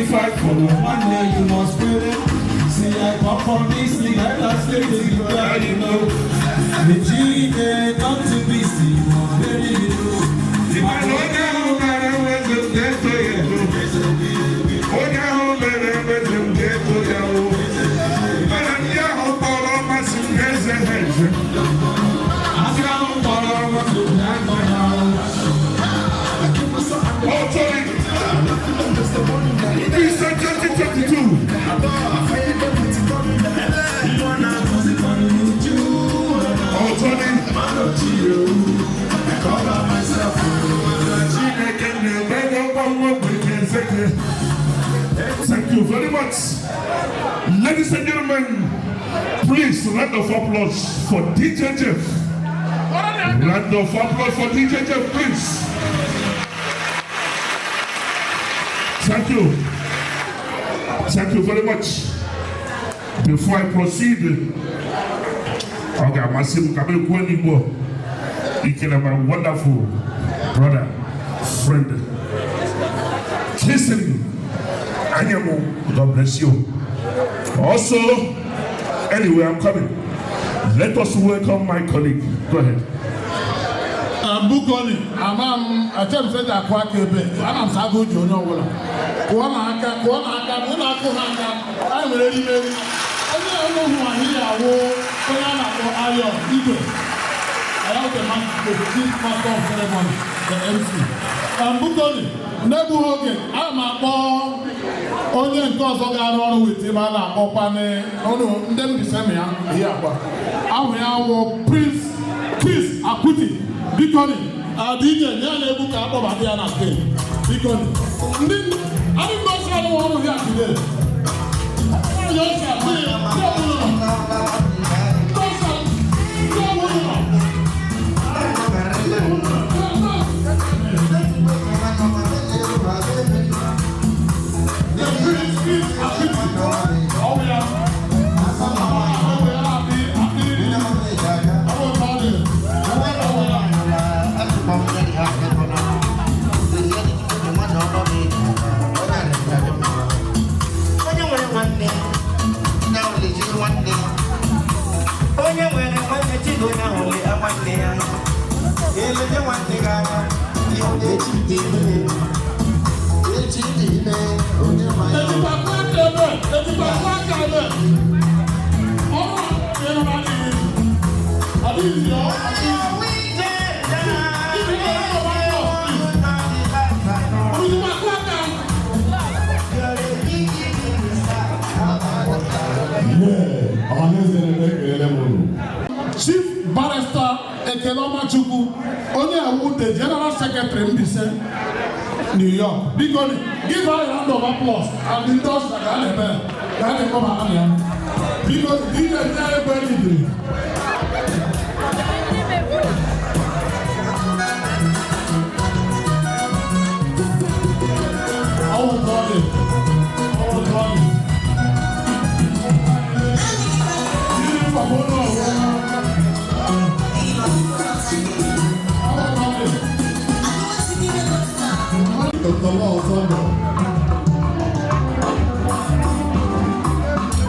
Fight for one day you must pay it. See, I come from this thing, I last lady, you know. The G, not to be seen, you must very know. The man who got home, I was the best way to do. Who got home, I was the best way to do. But I'm here, I'm all on my suitcase and heads. I'm here, I'm all on my suitcase and heads. Oh, Tony! It's 2022. Oh, Tony. Thank you very much. Ladies and gentlemen, please, round of applause for DJ Jeff. Round of applause for DJ Jeff, please. Thank you. Thank you very much. Before I proceed, okay, I'm asking you, my wonderful brother, friend, listen, God bless you. Also, anyway, I'm coming. Let us welcome my colleague. Go ahead. Bukoni, amam attempt to acquire Quebec. I'm Sago Jono. Kuanaka, Munaka, I'm ready. I don't know who I hear. Kuana or Ayo, Ido. I have the chief master of ceremony, the MC. Bukoni, Nebu Hogan, I'm a born. Only because of our with him, I'm open. Oh no, then the same here. I'm Prince Kiss Akuti. Bikoni, DJ, you're able to have a Diana game. Bikoni, I didn't know someone who here today. Chief Barrister Ekeloma Chukwu, only the General Secretary Mbaise New York. Because give her a round of applause and endorse that come on here. Because these are very good. The law is under.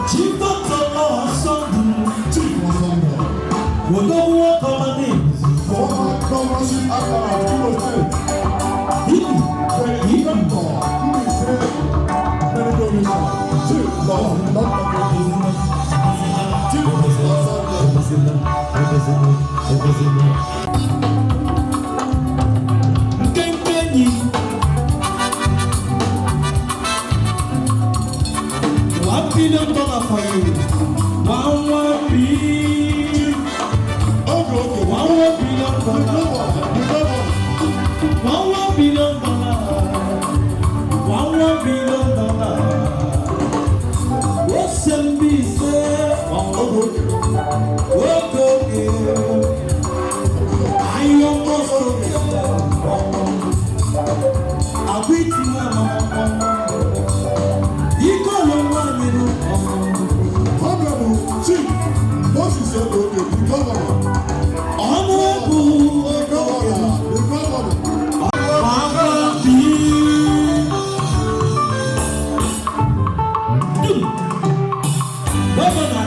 Chief Dr. Law Sunday. Chief was under. We don't want our names. For our governorship after our people say. He can call. He said, very good. Chief Law, not the business. Chief was under. $1 billion for you. $1 billion. Okay. $1 billion. $1 billion. $1 billion. What's Mbaise? Okay. I am also. I beat you. Honorable Chief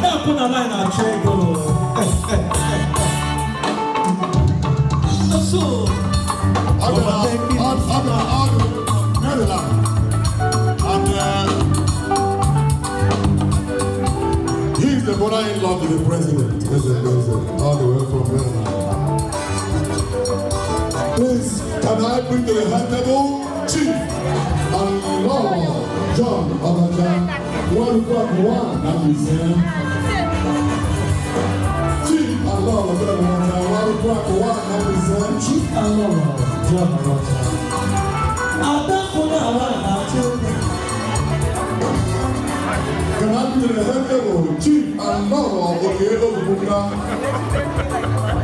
Adakuna line na chego. So, he's the brother-in-law to the president. All the way from Maryland. Please, can I bring to the head table Chief and Lord John Obaja, 1 that is Chief and Lord John Obaja, 1 that is Chief and Lord John Obaja. Adakuna line na chego. Can I bring to the head table Chief and Lord Obi-Igbo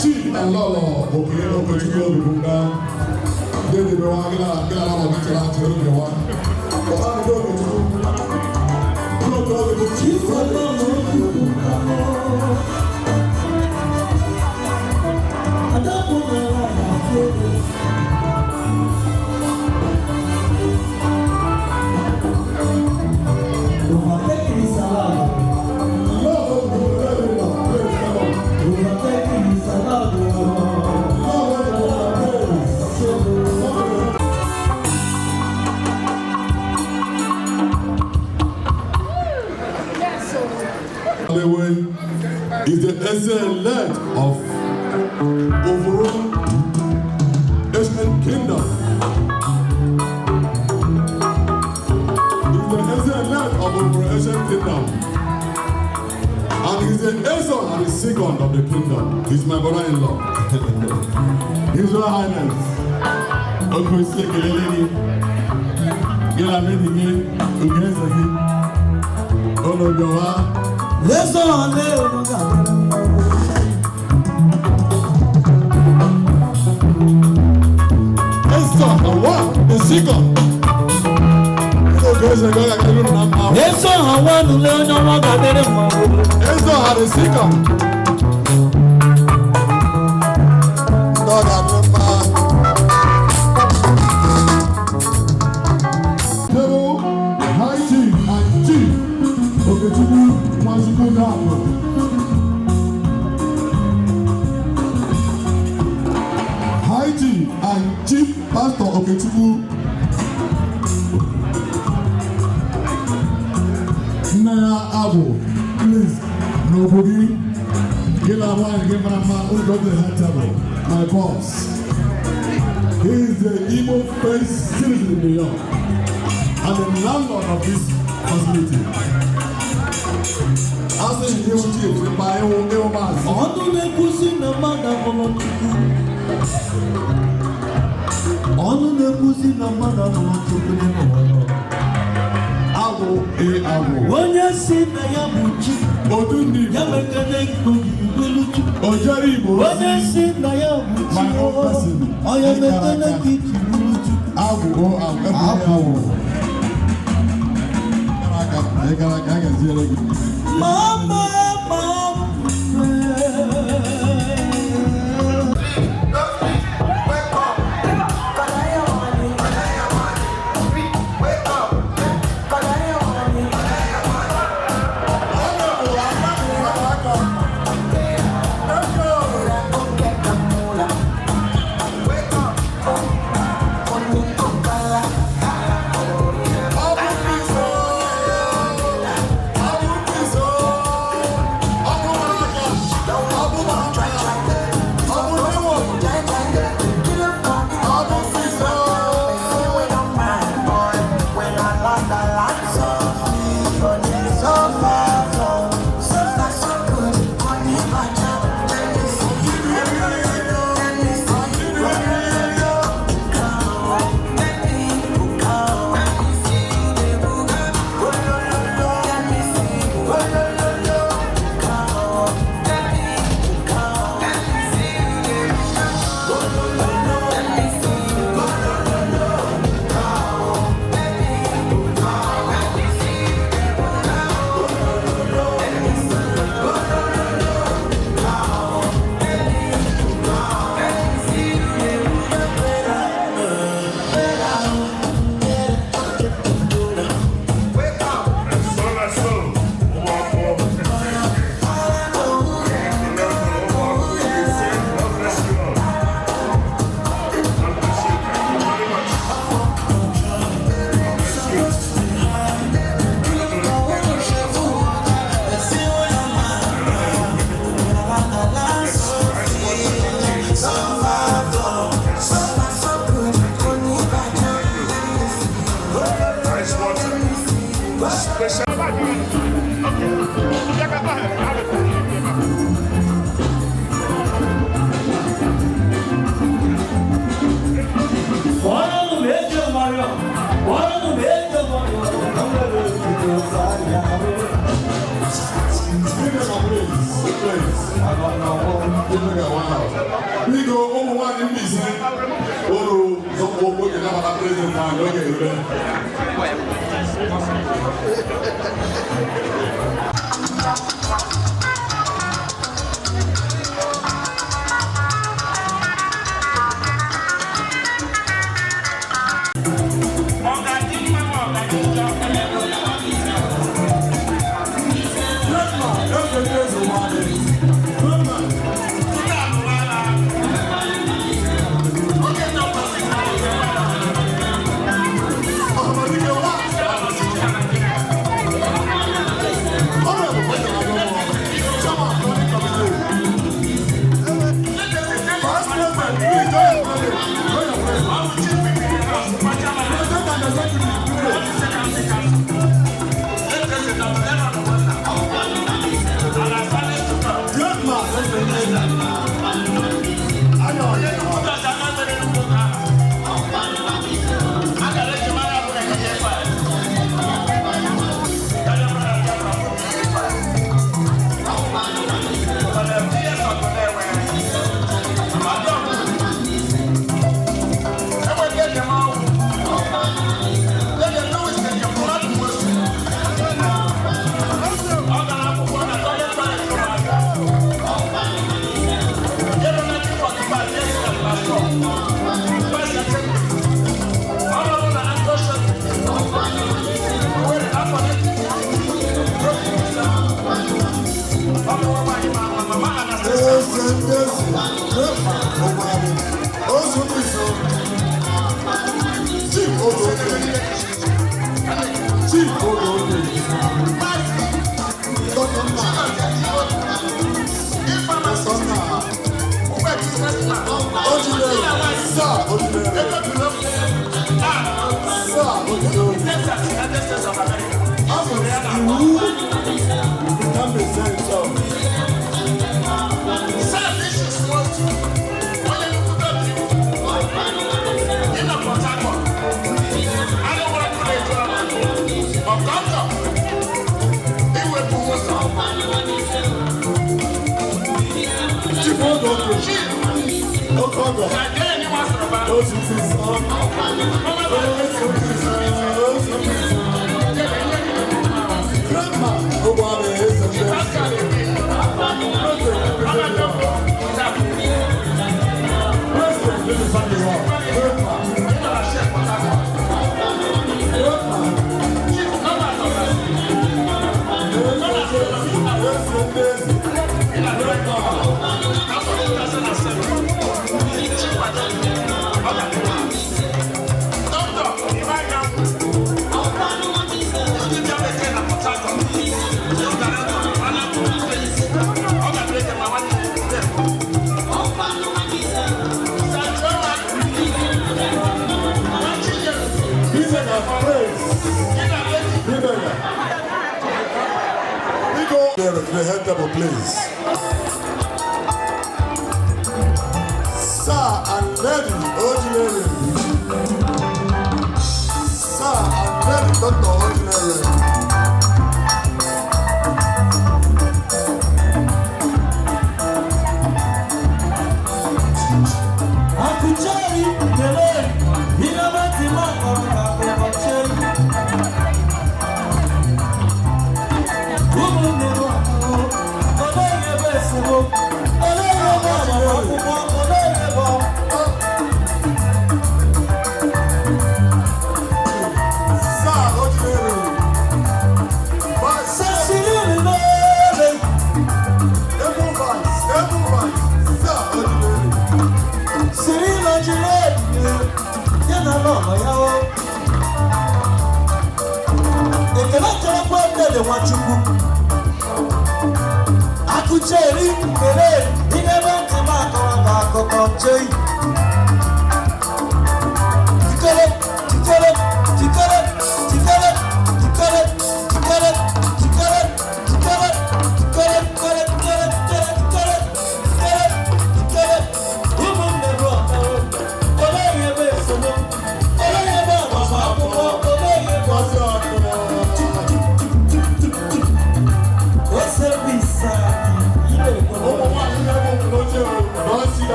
Chief and Lord Obi-Igbo They be one get out of the one. But I don't know. Chief and Lord Adakuna line na chego. Is the Eze-led of overall Asian kingdom. Is the Eze-led of overall Asian kingdom. And he's the Eze and the second of the kingdom. He's my brother-in-law. His Royal Highness. Okay, say Keleleni. Gelameni, Ugezagi. Onogowa. Let's on there. The second. Eso hawa nule onyo wa gadere mo. Eso had a second. Dog at the man. Table, high chief and chief. Okay, chief, once you go down. High chief and chief pastor Okechukwu. Naya Abu, please, nobody. Get our wine, get my man who got the head table. My boss. He is the Igbo face citizen in New York and the landlord of this facility. As the new chief, by Ewo Mas. Onu ne kusi na mada molotuku. Onu ne kusi na mada molotuku ne molo. Abu. Onye si na ya buchi. Odundi. Ya mekane kuduluchu. Ojaribo. Onye si na ya buchi. My own person. Oya mekane kuduluchu. Abu. Mama. We go over one in this. Oh, so we can have a president and the head table, please. Sir and Lady Ordinary. Sir and Lady Dr. Ordinary. Akucheri, Pere, he never came back on Jay. Tikere.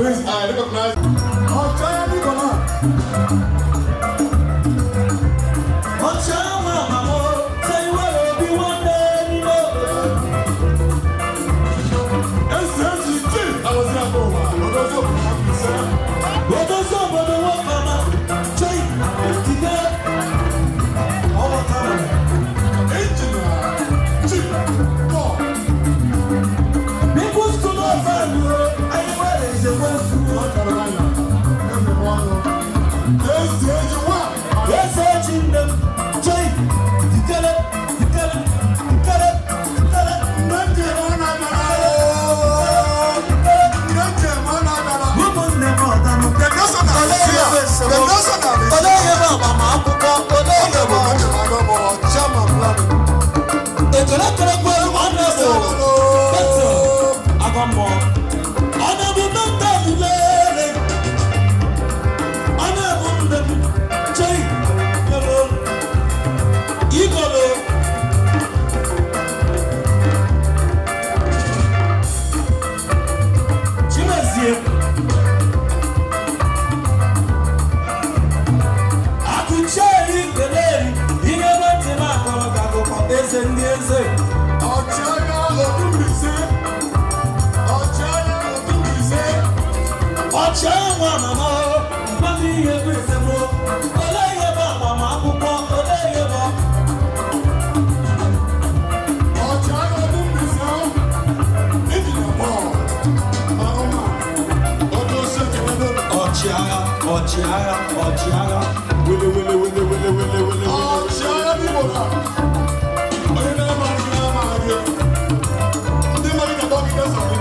Please, I recognize. Oh, China, come on. Oh, China, mama, say what will be one day, you know. I was not going. What does somebody want, mama? Say, today, all the time. Engineer, chief, four. People still not find you. Anywhere is the way to North Carolina. Everyone. Yes, yes, you are. Yes, searching them. Say, you got it, you got it, you got it, you got it. Eze-ndi-eze ọchịagha nwa mama mmadụ ihe bụ esemokwu ole ihe bụ agbamakwụkwọ ole ihe bụ ọchịagha wele wele wele wele wele wele ọchịagha n'Igbo na onye na-amaghị ihe amaghị ndị mmadụ ga-agba ọkịka sọrọ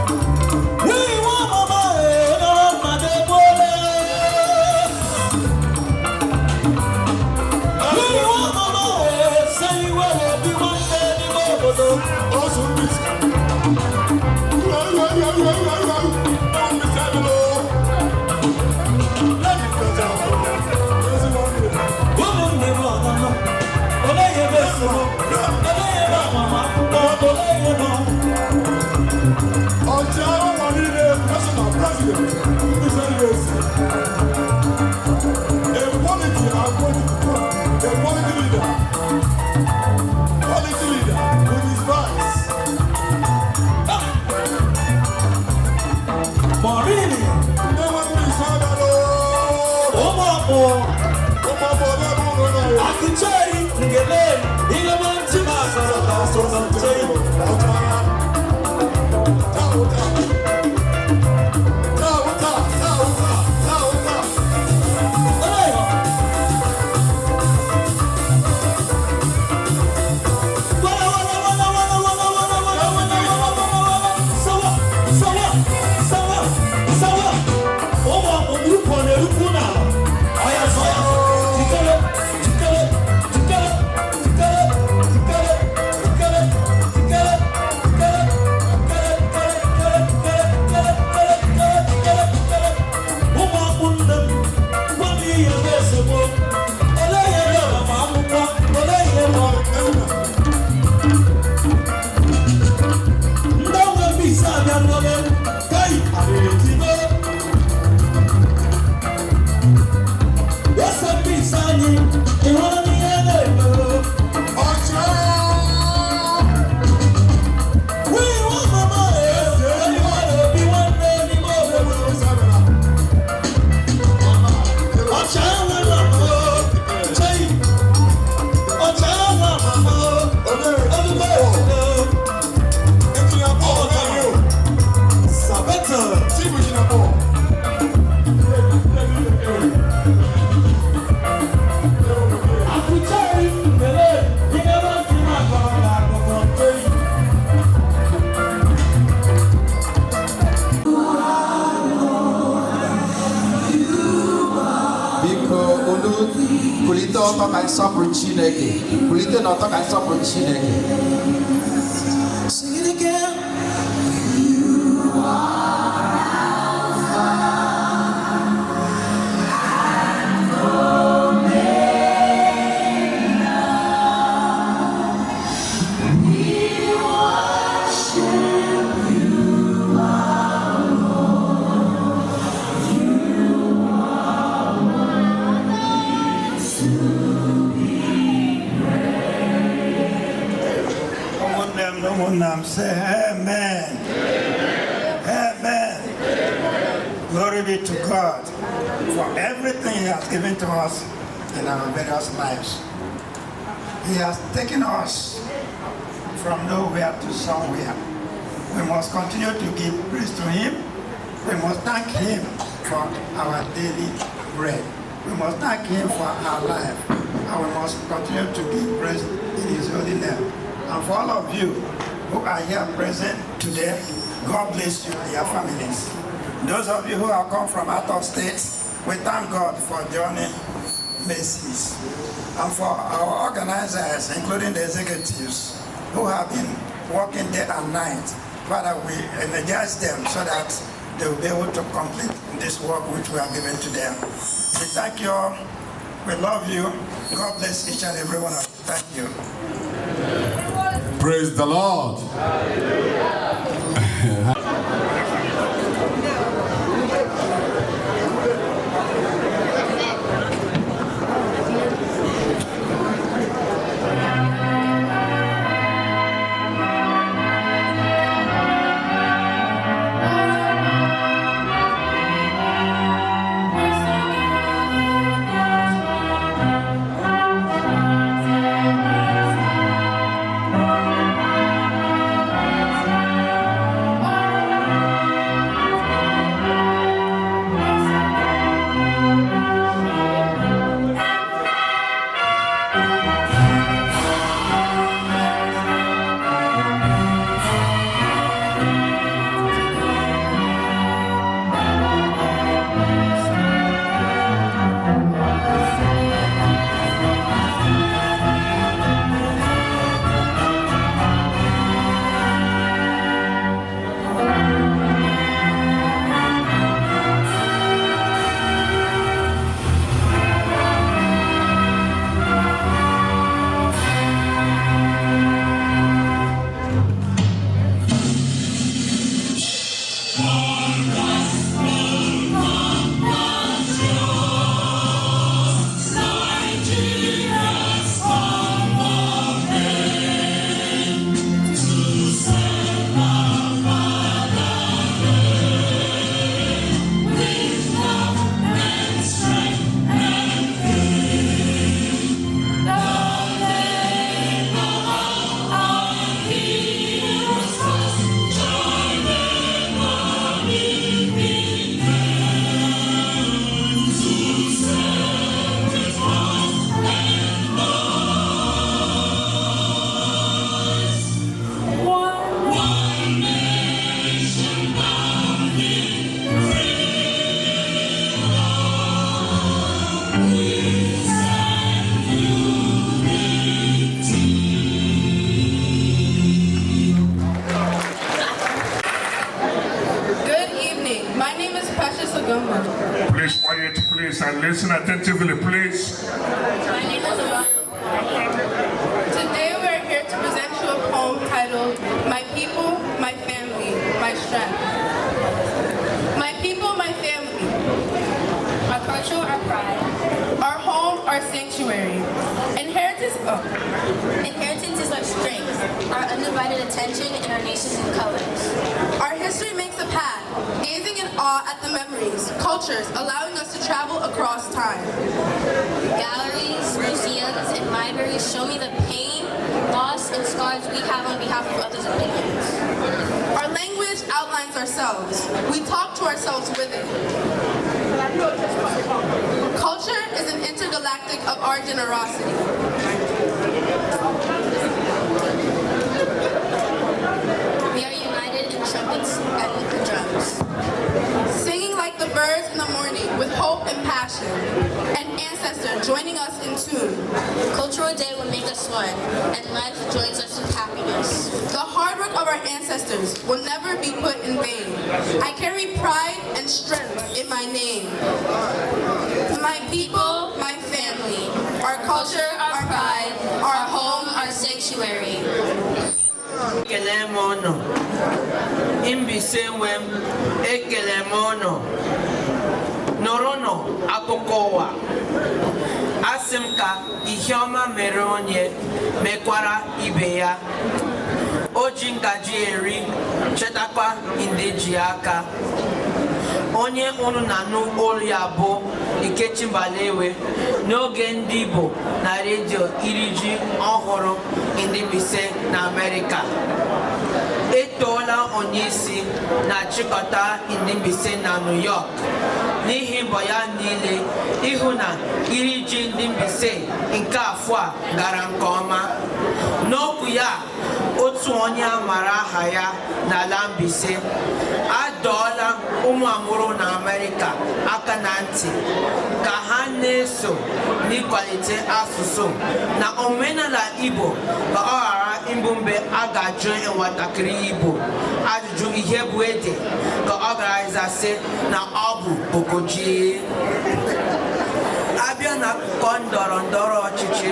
kulite ọtọ ka nsọpụrụ Chineke kulite n'ọtọ ka nsọpụrụ Chineke. say amen. Amen. Glory be to God for everything He has given to us in our various lives. He has taken us from nowhere to somewhere. We must continue to give praise to Him. We must thank Him for our daily bread. We must thank Him for our life. And we must continue to give praise in His holy name. And for all of you who are here present today, God bless you and your families. Those of you who have come from out of states, we thank God for joining Macy's. And for our organizers, including the executives, who have been working day and night, Father, we energize them so that they will be able to complete this work which we have given to them. We thank you all. We love you. God bless each and every one of you. Thank you. Praise the Lord. Please quiet, please, and listen attentively, please. My name is Obi. Today we are here to present you a poem titled, My People, My Family, My Strength. My people, my family. Our culture, our pride. Our home, our sanctuary. Inheritance is our strength, our undivided attention, and our nation's colors. Our history makes a path, gazing in awe at the memories, cultures, allowing us to travel across time. Galleries, museums, and libraries show me the pain, loss, and scars we have on behalf of others' opinions. Our language outlines ourselves. We talk to ourselves with it. Culture is an intergalactic of our generosity. We are united in trumpets and drums. Singing like the birds in the morning with hope and passion. An ancestor joining us in tune. Cultural Day will make us one, and life joins us with happiness. The hard work of our ancestors will never be put in vain. I carry pride and strength in my name. My people, my family. Our culture, our pride. Our home, our sanctuary. Ekele m unu, Mbaise nwem, ekele m unu, nụrụnụ akụkọ ụwa. Asị m ka ihe ọma mere onye mekwara ibe ya. Oji ngaji eri chetakwa ndị ji aka. Onye unu na-anụ olu ya bụ Ikechi Mbalewe n'oge ndị Igbo na redio iri ji ọhụrụ ndị Mbaise na Amerịka. Etoola onye isi na-achịkọta ndị Mbaise na New York n'ihi mbọ ya niile ịhụ na iri ji ndị Mbaise nke afọ a gara nke ọma. N'okwu ya, otu onye amara aha ya n'ala Mbaise adọọla ụmụ amụrụ na Amerịka aka na ntị ka ha na-eso n'ịkwalite asụsụ na omenala Igbo ka ọ ghara ịbụ mgbe a ga-ajụ nwatakịrị Igbo ajụjụ ihe bụ ede ka ọ gara sị na ọ bụ Okoji. Abịa n'akụkọ ndọrọ ndọrọ ọchịchị,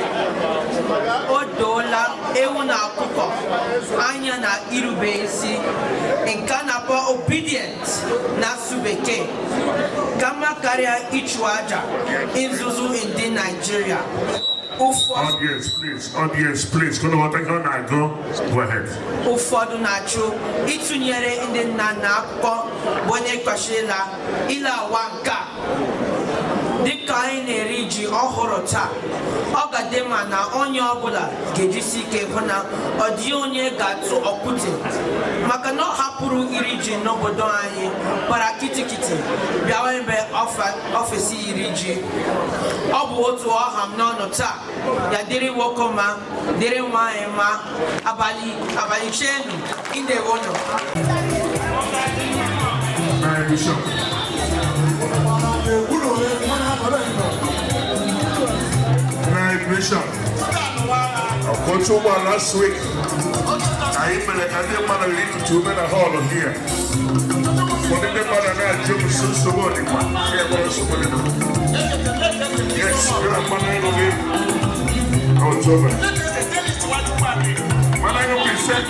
o doola ewu na ọkụkọ anya na irube isi nke a na-akpọ obedient n'asụsụ Bekee kama karịa ịchụ aja nzuzu ndị Nigeria. Audience, please. Go ahead. Ụfọdụ na-achụ ịtụnyere ndị nna na akụkọ bụ onye kwesịrịla ile awa nke a. Dịka anyị na-eri ji ọhụrụ taa, ọ ga-adị mma na onye ọbụla ga-ejisi ike hụ na ọ dịghị onye ga-atụ okwute maka na ọ hapụrụ iri ji n'obodo anyị kpara kitikiti bịawa ebe ọfesi iri ji. Ọ bụ otu ọha m n'ọnụ taa, ya dịrị nwoke ma dịrị nwanyị ma abalị chenu indewonu. Last week, I even had a man to 2 men a hall here. For the mother, I jump so morning. Yes, you're a man of it. Oh, it's over. Man, I don't be said.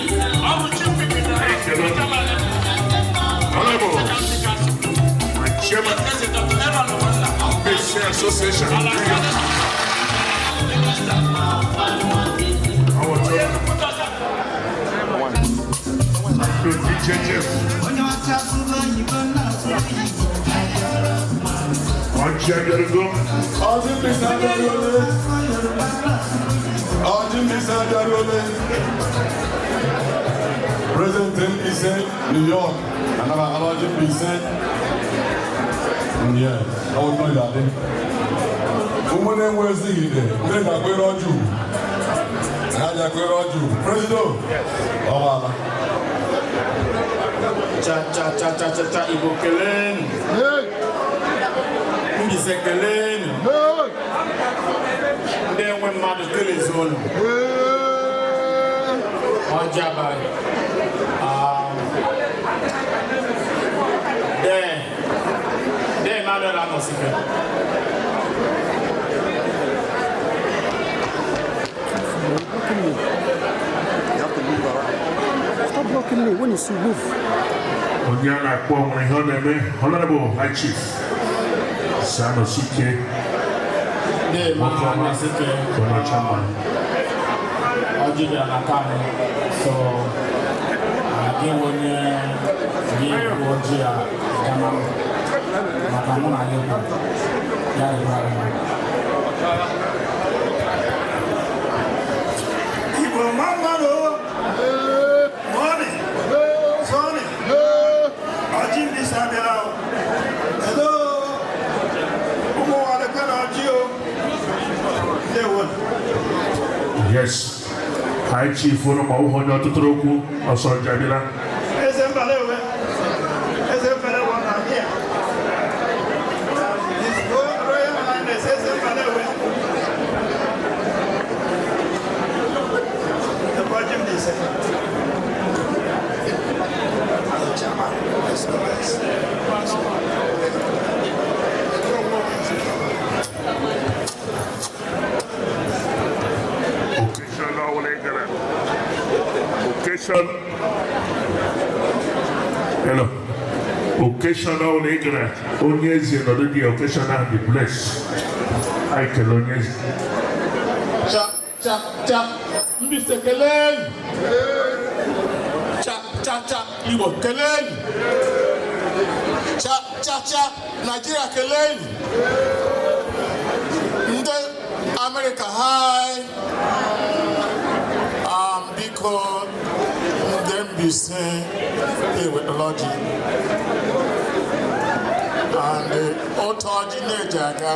Honorable, my chairman, Mbaise Association New York. President Nze New York, and I'm Mbaise. Yeah, I would know that. Woman was the then I go on you. I go on you. President. Oh, cha Igbo keleni. Mbaise keleni. Ndị enwe mmadụ kelezi ụlọ. Ọjaba. De na dela no sike. Stop blocking me when you move. Honorable High Chief Sano Sike Mahana Sike Ojibia Nakani. So again when you Ojia Gamam Makamuna Yepa Igbo Mamaro Money Sonny Ojim Disabela Hello Umo Alekana Ojio They won. Yes, High Chief Uno Tutroku also Jabila. Ezembalewe Ezembalewe here. His Royal Highness Ezembalewe. The Bajim Disa. Occasional ignorant. Onyezi and already occasional be blessed. I can Onyezi. Cha Mbaise keleni. cha Igbo keleni. Cha Nigeria keleni. Ndị America hi. Because them be say with the logic. And the authority nejaga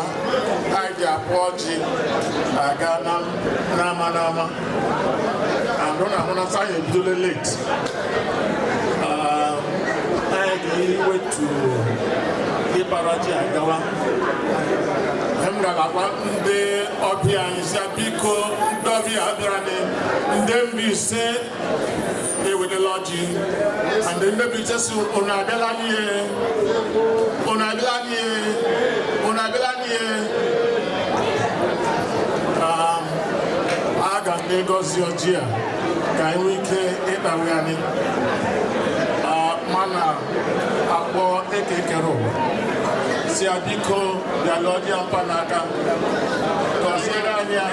idea apology aga nama and don't want to say you late. I wait to the paraji agawa. Hemga the opians biko dovi abrane them be say with the lodging and then maybe just unabelani aga negozi ojia ka enwike ịkpawani mana akpọ ekekero si abiko ya lodging ampanaka consider anya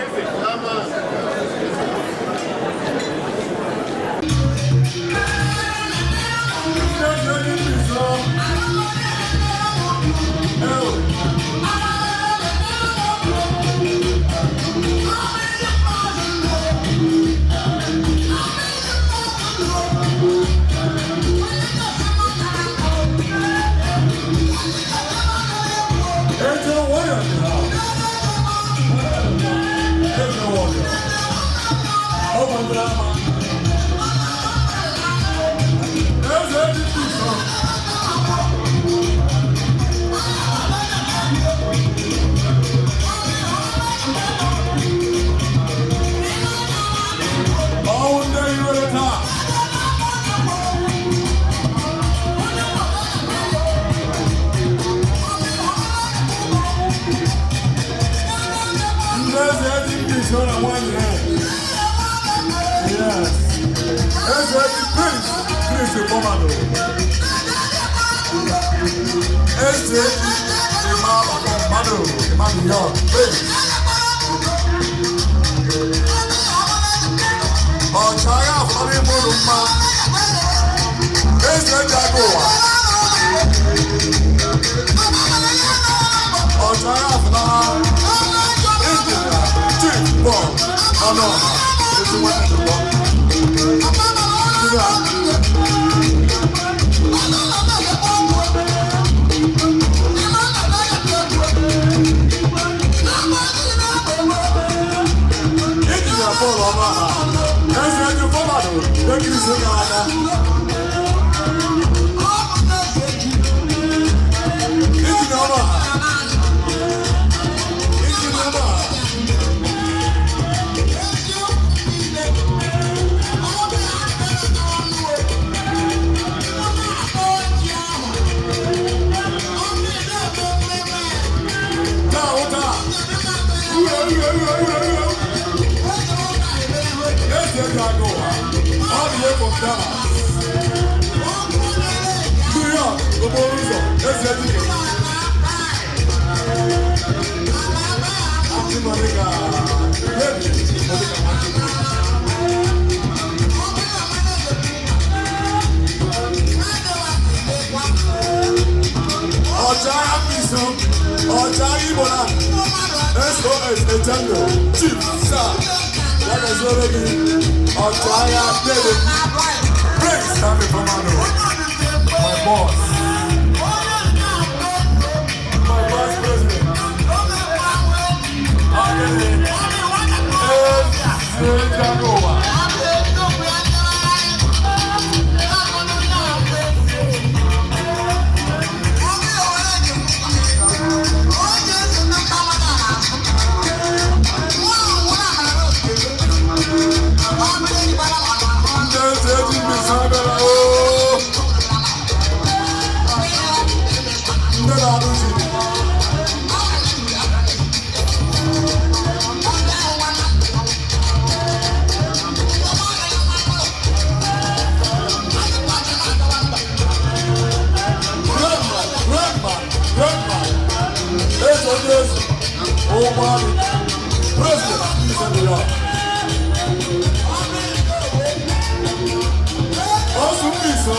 so.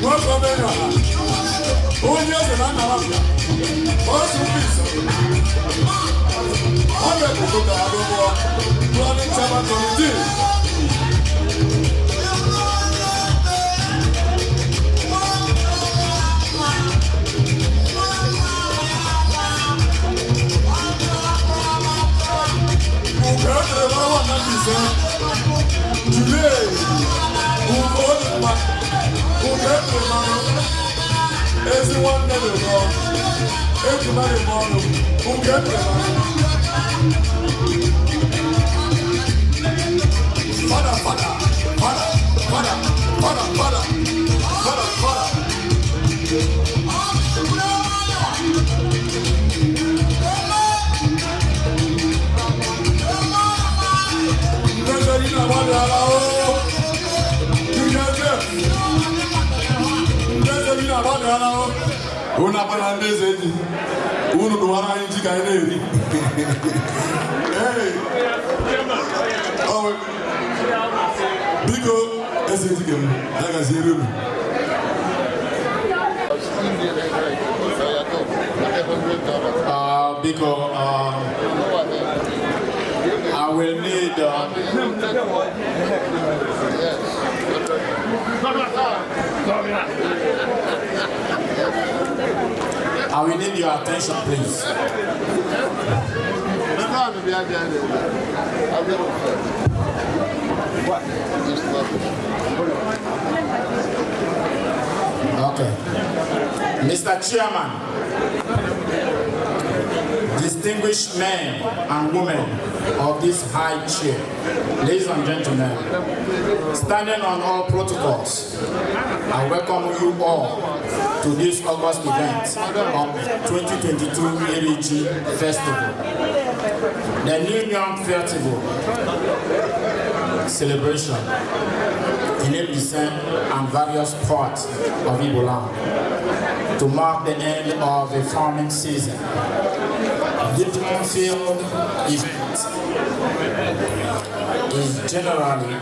What's the matter? Who is the man around here? What's the peace? I'm going to go to the other running Chairman Committee. Today, everyone never wrong. Everybody wrong. Who get the Father, Father, Father, Father, Father, Father, Father, Father. Una para Nze, uno do ara inji ka eri. Hey. Oh. Bigo ese tigem, daga zero. Because I will need I will need your attention, please. Okay. Mr. Chairman, distinguished men and women of this high chair, ladies and gentlemen, standing on all protocols, I welcome you all to this August event of 2022 Yam Festival. The New Yam Festival celebration in Mbaise and various parts of Igbo land to mark the end of the farming season. The field event is generally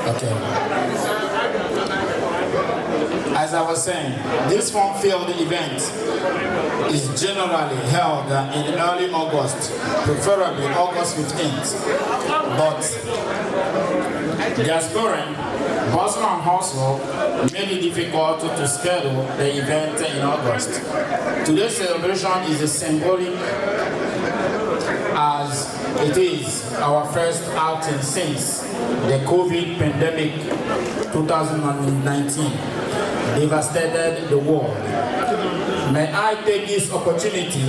okay. As I was saying, this farm field event is generally held in early August, preferably August 15th. But diasporan, Boston and Hustle made it difficult to schedule the event in August. Today's celebration is as symbolic as it is our first outing since the COVID pandemic 2019 devastated the world. May I take this opportunity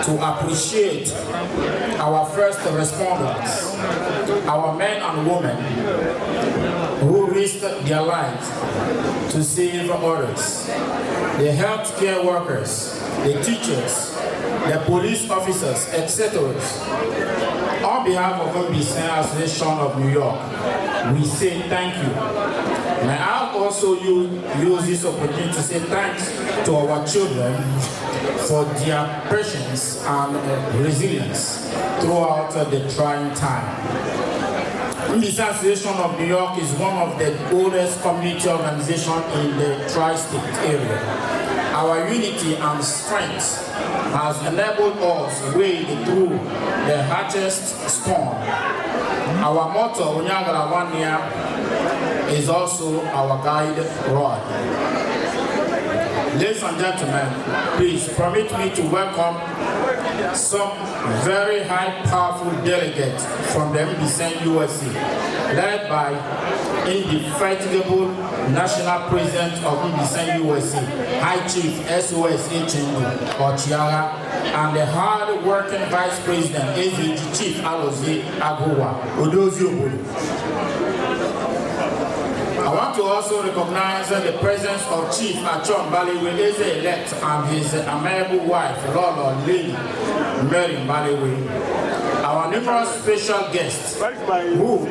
to appreciate our first responders, our men and women who risked their lives to save others, the healthcare workers, the teachers, the police officers, etc. On behalf of Mbaise Association of New York, we say thank you. May I also use this opportunity to say thanks to our children for their patience and resilience throughout the trying time. Mbaise Association of New York is one of the oldest community organizations in the tri-state area. Our unity and strength has enabled us to wade through the harshest storm. Our motto, Unyagara 1 year, is also our guide rod. Ladies and gentlemen, please permit me to welcome some very high powerful delegates from the Mbaise USA, led by indefatigable National President of Mbaise USA, High Chief SOS Echendu Ochiara, and the hard-working Vice President AZG Chief Alozie Agowa Odozi Obodo. I want to also recognize the presence of Chief Achon Balewe Eze-elect and his amiable wife, Lolo Lady Mary Balewe. Our numerous special guests who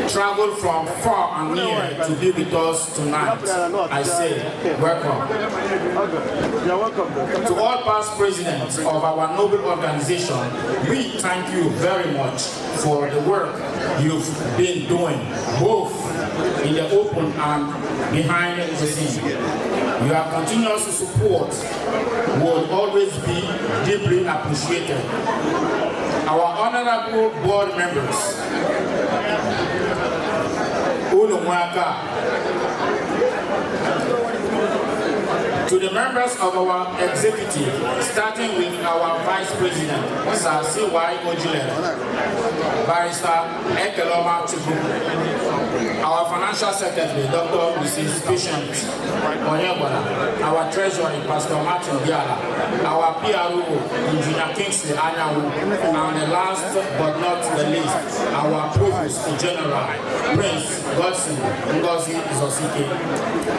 traveled from far and near to be with us tonight. I say, welcome. You're welcome. To all past presidents of our noble organization, we thank you very much for the work you've been doing, both in the open and behind the scene. Your continuous support will always be deeply appreciated. Our honorable board members, to the members of our executive, starting with our Vice President, Sir C.Y. Ojile, Barrister Ekeloma Chibu, our Financial Secretary, Dr. Mrs. Patient Onyebora, our Treasurer, Pastor Martin Diala, our PRO, Engineer Kingsley Anyawu, and the last but not the least, our Provost General, Prince Godson Ngozi Zosike.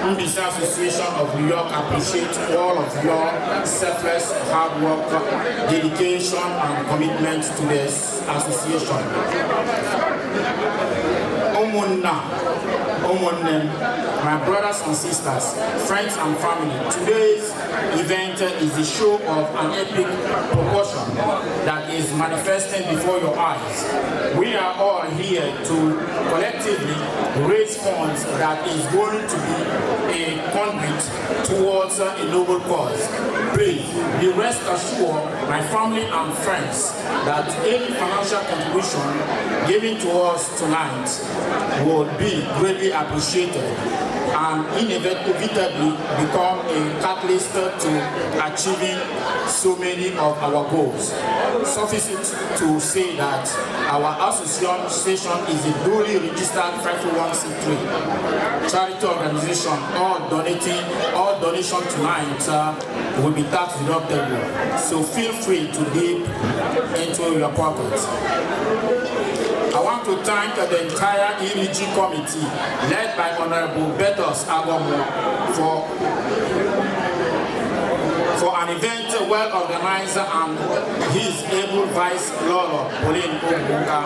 Mbaise Association of New York appreciate all of your selfless hard work, dedication, and commitment to this association. My brothers and sisters, friends and family, today's event is the show of an epic proportion that is manifesting before your eyes. We are all here to collectively raise funds that is going to be a conduit towards a noble cause. Please be rest assured, my family and friends, that any financial contribution given to us tonight will be greatly appreciated and inevitably become a catalyst to achieving so many of our goals. Suffice it to say that our association is a duly registered 501c3 charity organization. All donation tonight will be tax deductible, so feel free to dip into your pockets. I want to thank the entire EMG committee led by Honorable Betos Agomo for an event well organized and his able Vice Lord Pauline Obuka.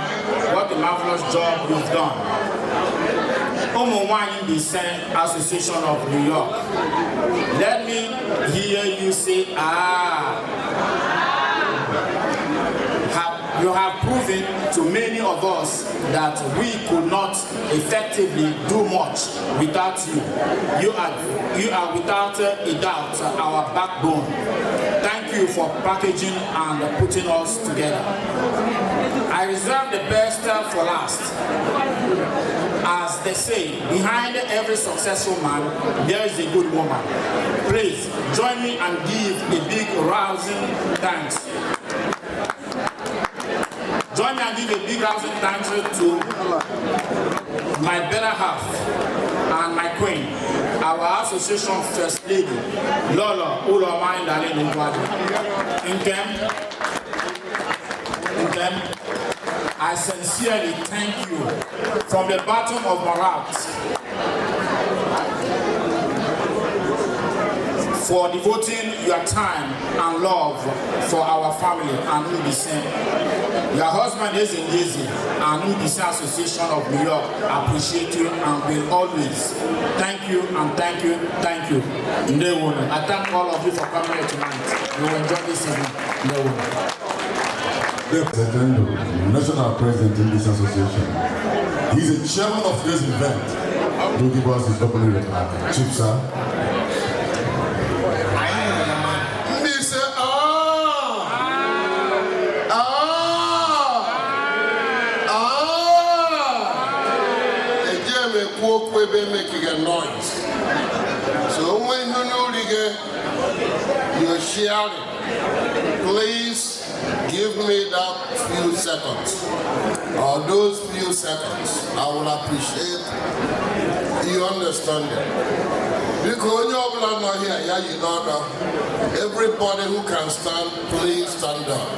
What a marvelous job you've done. Mbaise Association of New York. Let me hear you say, You have proven to many of us that we could not effectively do much without you. You are without a doubt our backbone. Thank you for packaging and putting us together. I reserve the best for last. As they say, behind every successful man, there is a good woman. Please join me and give a big rousing thanks. Join me and give a big rousing thanks to my better half and my queen, our association first lady, Lola Uloma Eze-ndi-eze Ugwuadi. In them, I sincerely thank you from the bottom of my heart for devoting your time and love for our family and Mbaise. Your husband Eze-ndi-eze and Mbaise Association of New York appreciate you and will always thank you and thank you, thank you. I thank all of you for coming here tonight. You will enjoy this evening. The National President in this association. He's the chairman of today's event. Do give us his opening remark. Chief, sir. Making a noise. So when you're shouting, please give me that few seconds. Or those few seconds, I will appreciate you understanding. Because you're not here, yeah, you know, everybody who can stand, please stand up.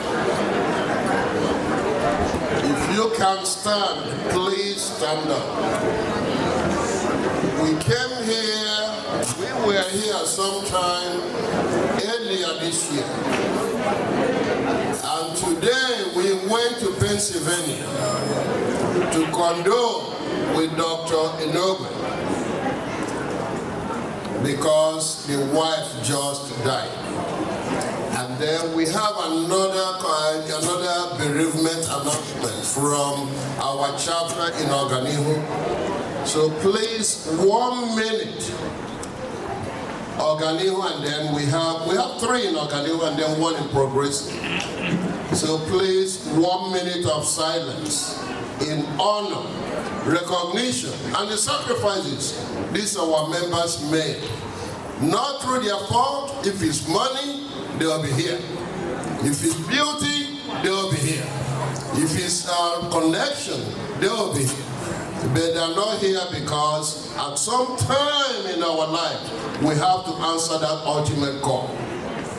If you can stand, please stand up. We came here, we were here sometime earlier this year. And today we went to Pennsylvania to condole with Dr. Enobe because the wife just died. And then we have another bereavement announcement from our chapter in Oganihu. So please, 1 minute. Oganihu, and then we have 3 in Oganihu and then 1 in Progressive. So please, 1 minute of silence in honor, recognition, and the sacrifices these our members made. Not through their fault. If it's money, they will be here. If it's beauty, they will be here. If it's connection, they will be here. But they are not here because at some time in our life, we have to answer that ultimate call.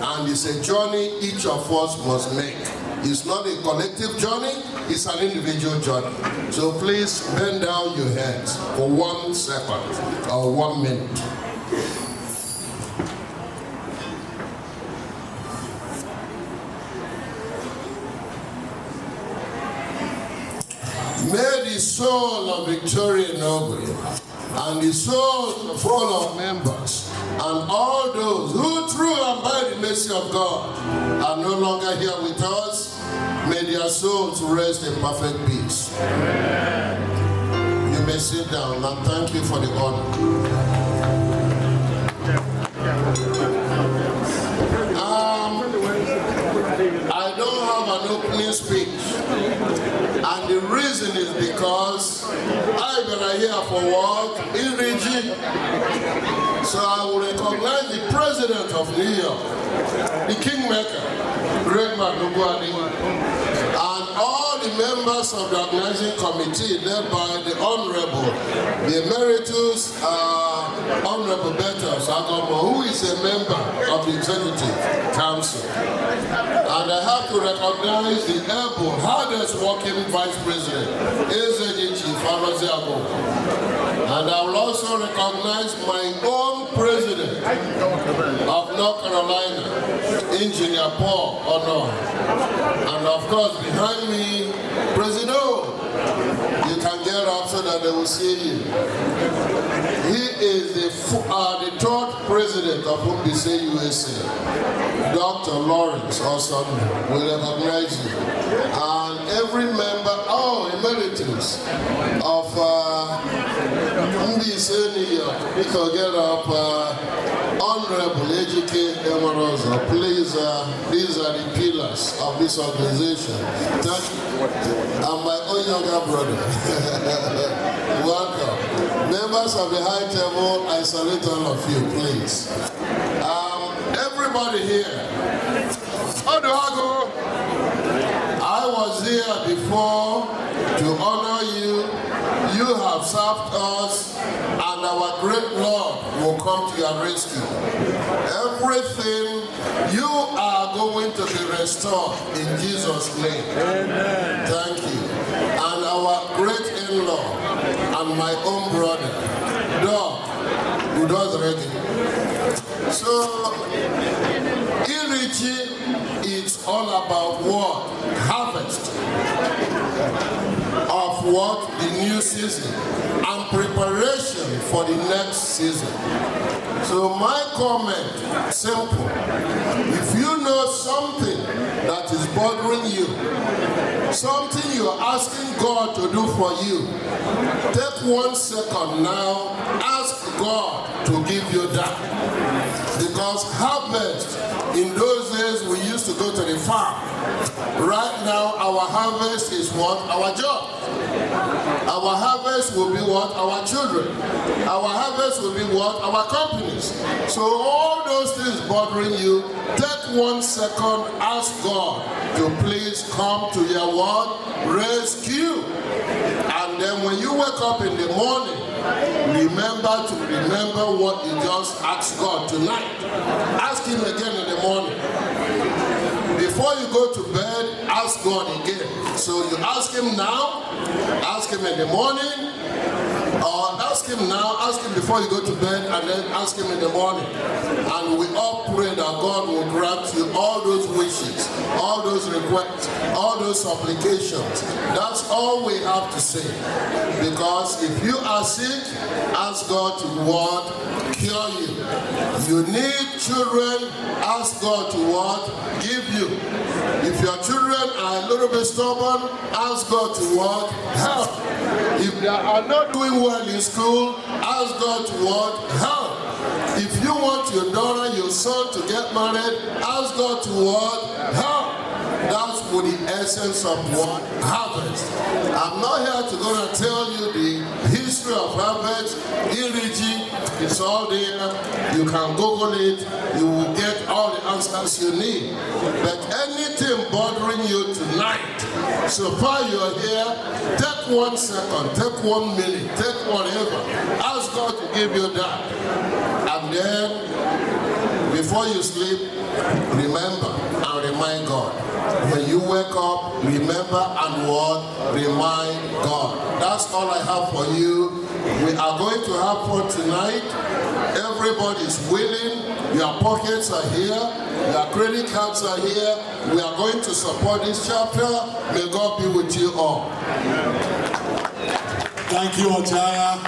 And it's a journey each of us must make. It's not a collective journey, it's an individual journey. So please bend down your heads for 1 second or 1 minute. May the soul of Victoria Noble and the souls of all our members and all those who through and by the mercy of God are no longer here with us, may their souls rest in perfect peace. Amen. You may sit down and thank you for the honor. I don't have an opening speech, and the reason is because I've been here for work in Rigi, so I will recognize the president of New York, the Kingmaker, Greatman Ugwuadi, and all the members of the organizing committee led by the Honorable, the Emeritus Honorable Betos Agomo, who is a member of the Executive Council. And I have to recognize the able, hardest working Vice President, Eze-ndi-eze Ugwuadi. And I will also recognize my own President of North Carolina, Engineer Paul Ono. And of course, behind me, President O. You can get up so that they will see you. He is the 3rd president of Mbaise USA. Dr. Lawrence also will recognize you. And every member, emeritus of Mbaise New York, you can get up, Honorable Ejike Emerosa. Please, these are the pillars of this organization. Thank you. And my own younger brother. Welcome. Members of the high table, I salute all of you, please. Everybody here. How do I go? I was here before to honor you. You have served us, and our great Lord will come to your rescue. Everything you are going to be restored in Jesus' name. Amen. Thank you. And our great in-law and my own brother, Doc, who does reggae. So, Irichi, it's all about what? Harvest of what? The new season and preparation for the next season. So my comment, simple. If you know something that is bothering you, something you're asking God to do for you, take 1 second now, ask God to give you that. Because harvest, in those days we used to go to the farm. Right now our harvest is what? Our job. Our harvest will be what? Our children. Our harvest will be what? Our companies. So all those things bothering you, take 1 second, ask God to please come to your what? Rescue. And then when you wake up in the morning, remember what you just asked God tonight. Ask Him again in the morning. Before you go to bed, ask God again. So you ask Him now, ask Him in the morning, or ask Him now, ask him before you go to bed, and then ask him in the morning. And we all pray that God will grant you all those wishes, all those requests, all those supplications. That's all we have to say. Because if you are sick, ask God to what? Cure you. You need children, ask God to what? Give you. If your children are a little bit stubborn, ask God to what? Help. If they are not doing well in school, ask God to what? Help. If you want your daughter, your son to get married, ask God to what? Help. That's what the essence of what? Harvest. I'm not here to go and tell you the history of harvest. Irigi, it's all there. You can Google it. You will get all the answers you need. But anything bothering you tonight, so far you're here, take 1 second, take 1 minute, take whatever. Ask God to give you that. And then, before you sleep, remember and remind God. When you wake up, remember and what? Remind God. That's all I have for you. We are going to have fun tonight. Everybody is willing. Your pockets are here. Your credit cards are here. We are going to support this chapter. May God be with you all. Thank you, Ochaya.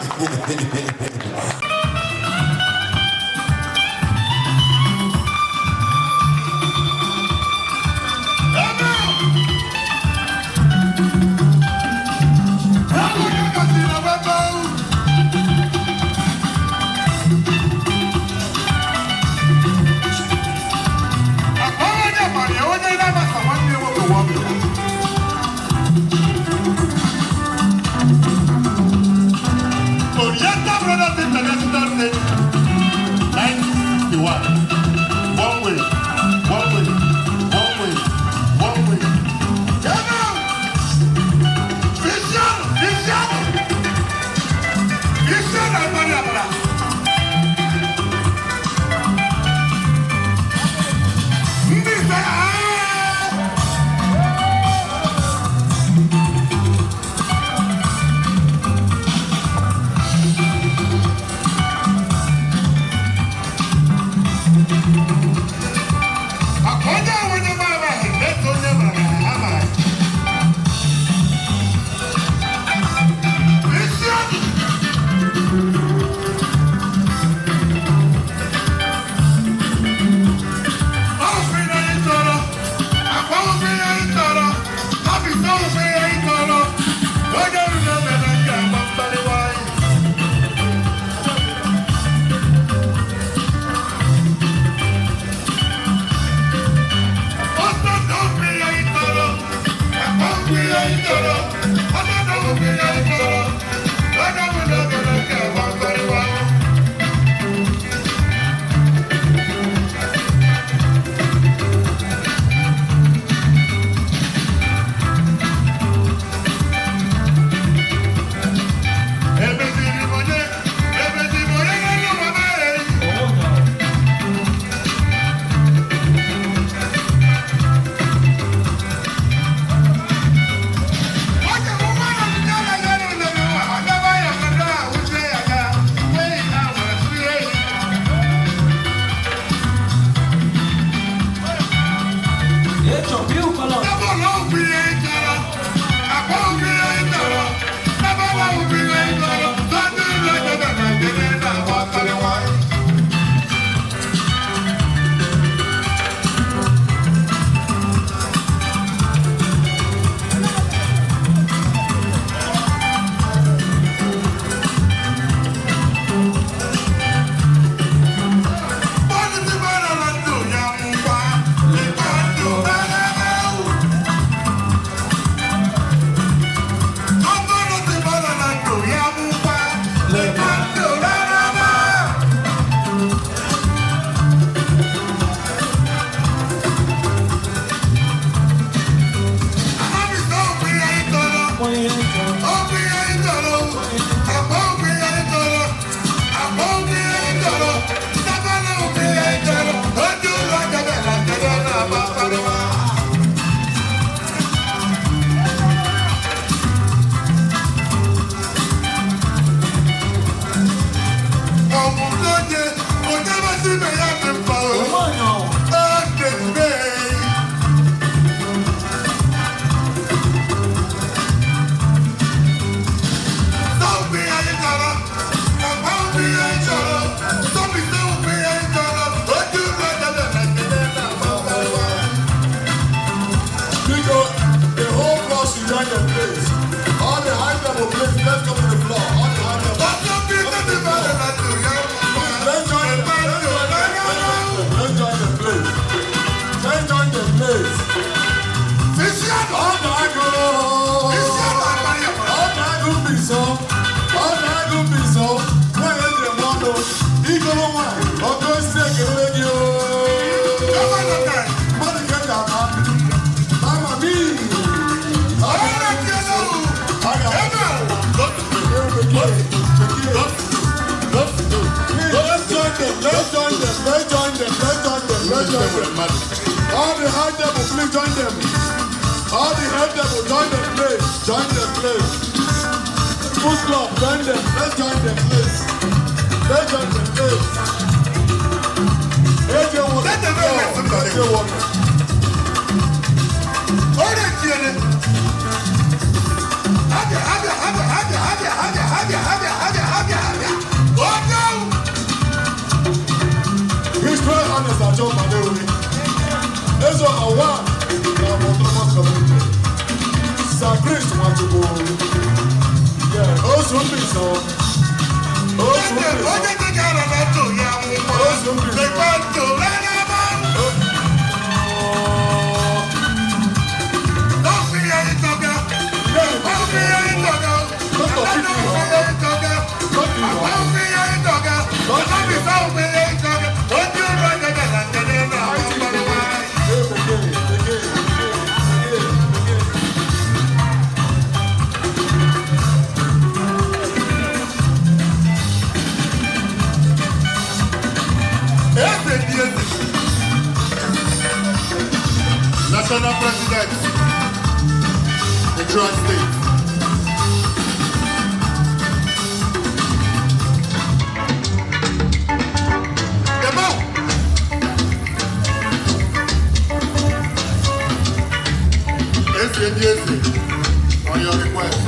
All the high devil, please join them. All the high devil, join them, please. Join them, please. Food club, join them. Let's join them, please. Let's join them, please. Let them go. Let them go. His very honest at John Madewi. There's a one autonomous community. Sacrist want to go. Yeah, also please so. National President, the Trust State. On your request.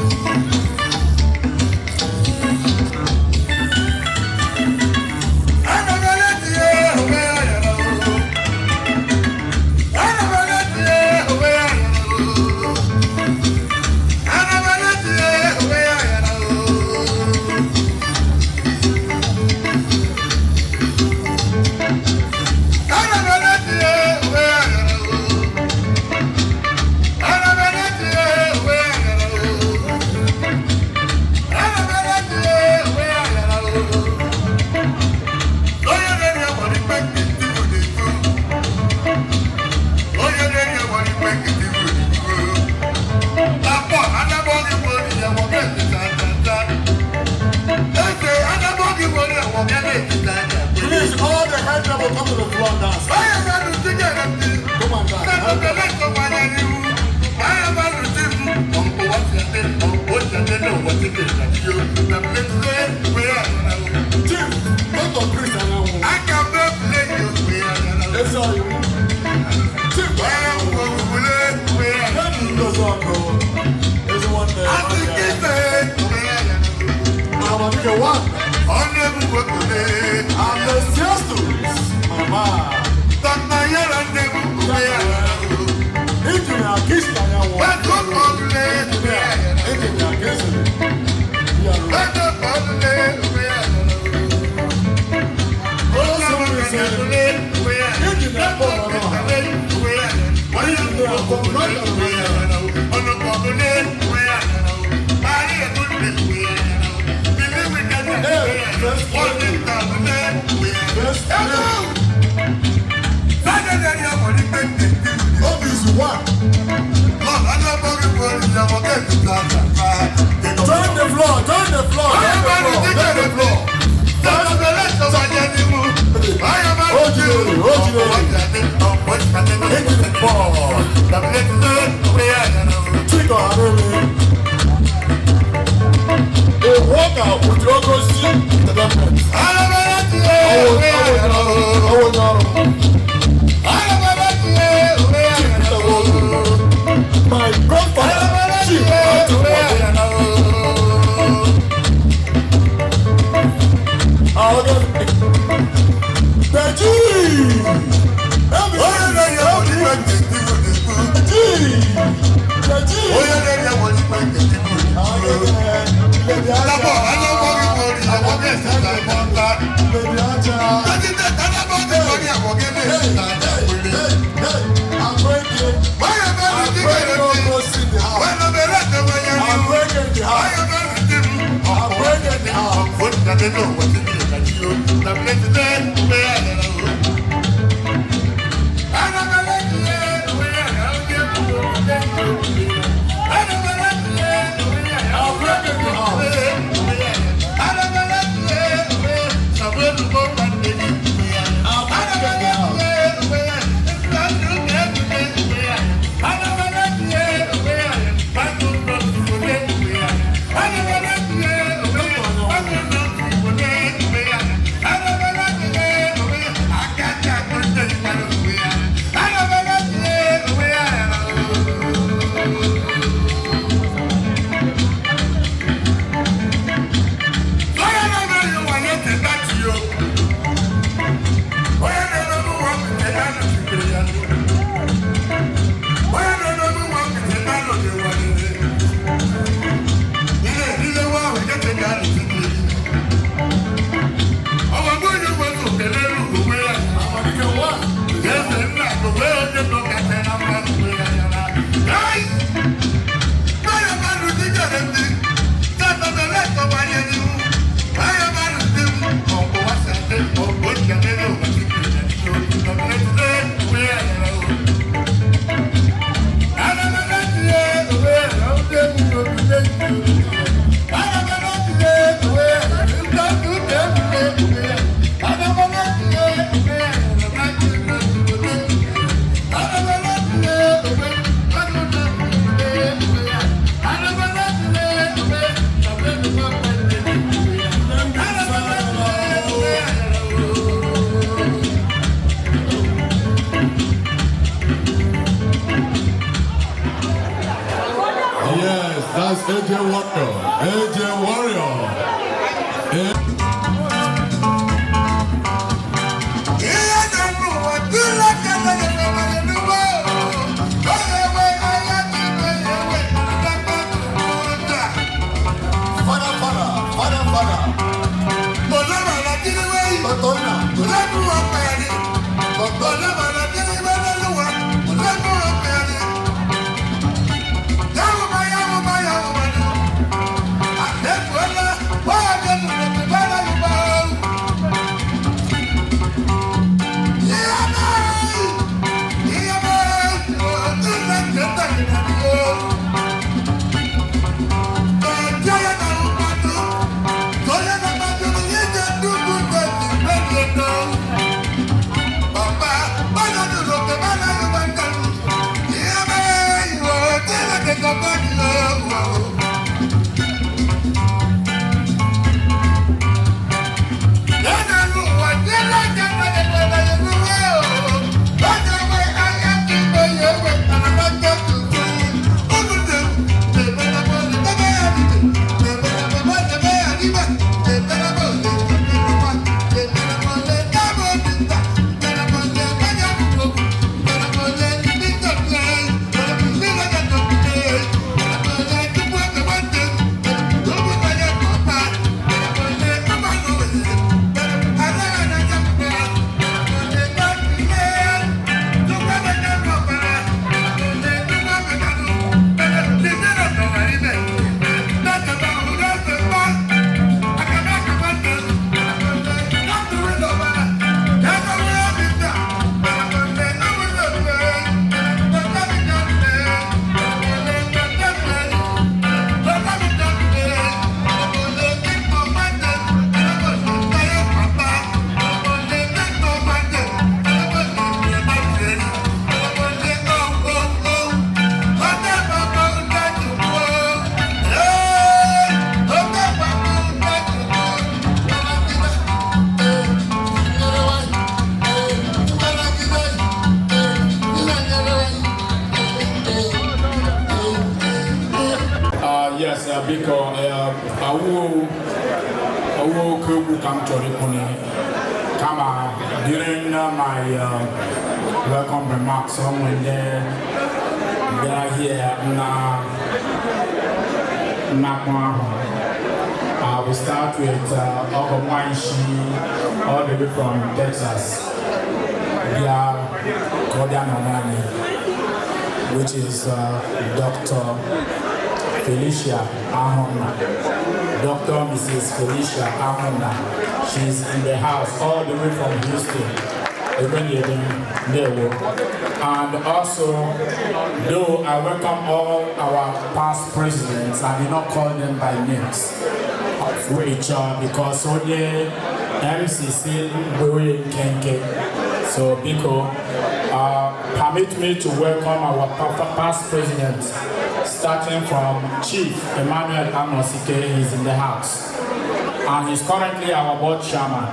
Worker, AJ Warrior. During my welcome remarks, when they are here, I will start with Obi-Igbo all the way from Texas, which is Dr. Felicia Ahona. Dr. Mrs. Felicia Ahona. She's in the house all the way from Houston. And also, though I welcome all our past presidents, I did not call them by names, which because only MCC Kenke. So, because permit me to welcome our past presidents, starting from Chief Emmanuel Anosike. He's in the house, and he's currently our board chairman.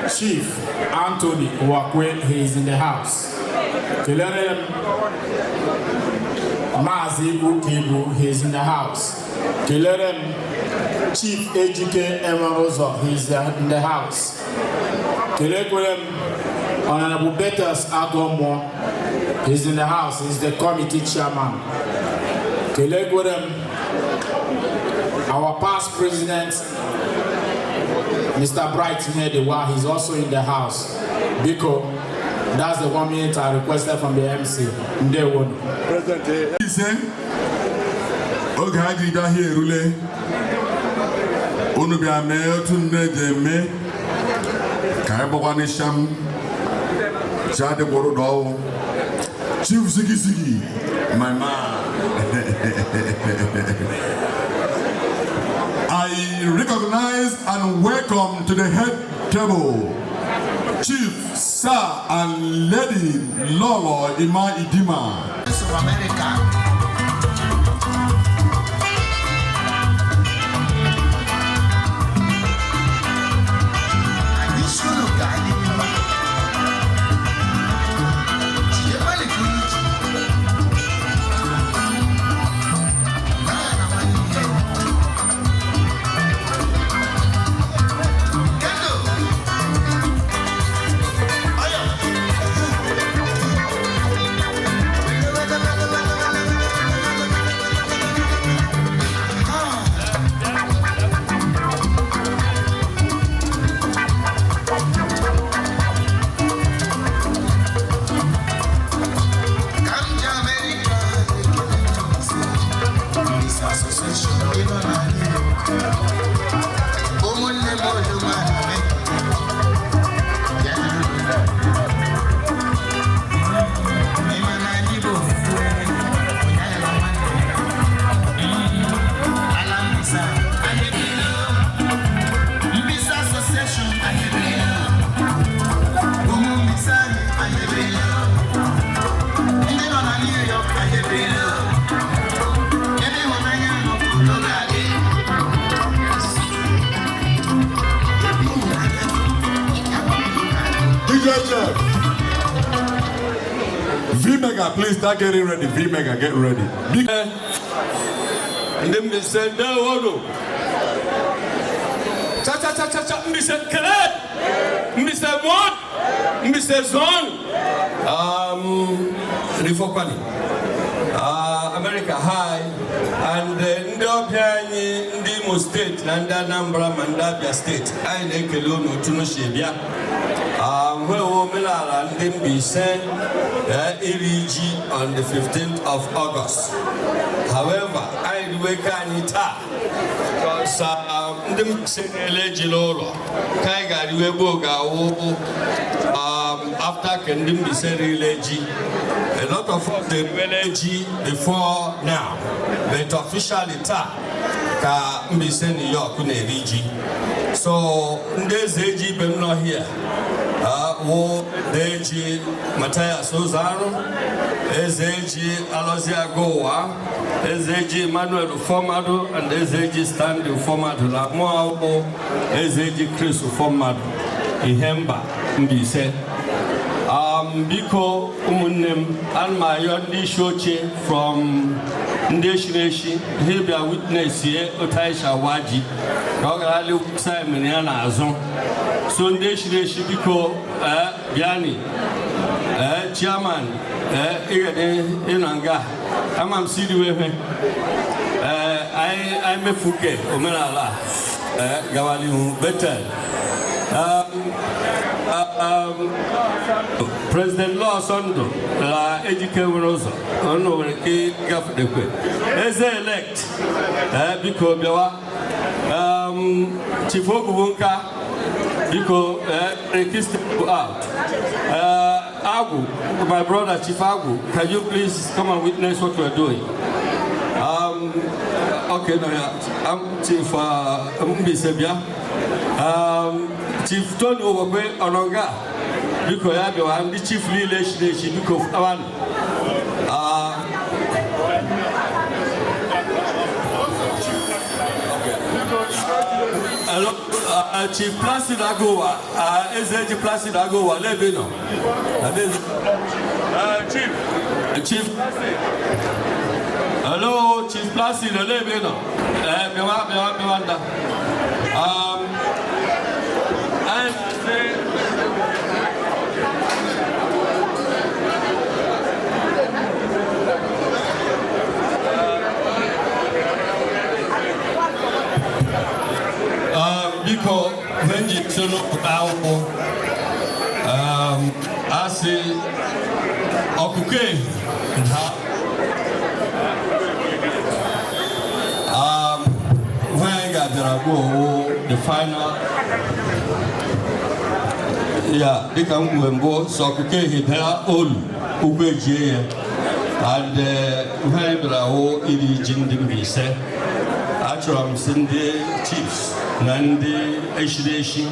Chief Anthony Wakwe, he is in the house. Mazi Ukibu, he is in the house. Chief Ejike Emarozo, he is in the house. Honorable Betas Agomo, he is in the house. He is the committee chairman. Our past president, Mr. Bright Nedewa, he's also in the house. Because that's the 1 minute I requested from the MC. President, okay, I here, Rule. Onubia me to Nedeme, Kaibawanisham, Chade Borodo, Chief Ziggy, my man. I recognize and welcome to the head table Chief Sir and Lady Lolo Ima Idima. Of America. Association New York. Omunne Moduma Mbaise Association New York. V-Mega, please start getting ready. V-Mega, get ready. Big and then they said, no, cha-cha-cha-cha-cha, Mr. Khaled, Mr. Mod, Mr. Zon, Rifopani, America High, and Ndimo State, Nanda Nambra, Mandabia State, I make a loan to Noshebia. Where women are and then be sent ERG on the 15th of August. However, I wake Anita because them say Lolo Kaiga Weboga after can be said ERG. A lot of the ERG before now, but officially ka Mbaise New York in ERG. So there's AG but not here. Wo Deji Matthias Ozaro, SAG Alozia Goa, SAG Manuel Formado, and SAG Stanley Formado, Lamoao, SAG Chris Formado, Ihemba, Mbaise. Biko Umunem and my yondi Shoche from Ndeshineshi, he'll be a witness here, Otaisha Waji, Rogali Simon Yana Azon. So Ndeshineshi Biko Biani, Chairman, Inanga, I'm Sidi I'm a Fuke, Omenala, Gawali Betel. President Law Sondo, la Ejike Rosa, ono ke gaf de kwe. Eze elect, biko biawa, Chief Ogubunka, biko request out. Agu, my brother Chief Agu, can you please come and witness what we are doing? Okay, no, I'm Chief Mbaise Bia. Chief Tony Obokwe Ononga, because I am the chief relationship because Chief Placid Agoa, SAG Placid Agoa, Lebino. Chief. Hello, Chief Placid Lebino. Because when you turn up I say, okay, when I got the final, yeah, they come go so okay, he there all Ubeje and when I ERG Mbaise, actually I'm sending chiefs. Nandi Eshideshi,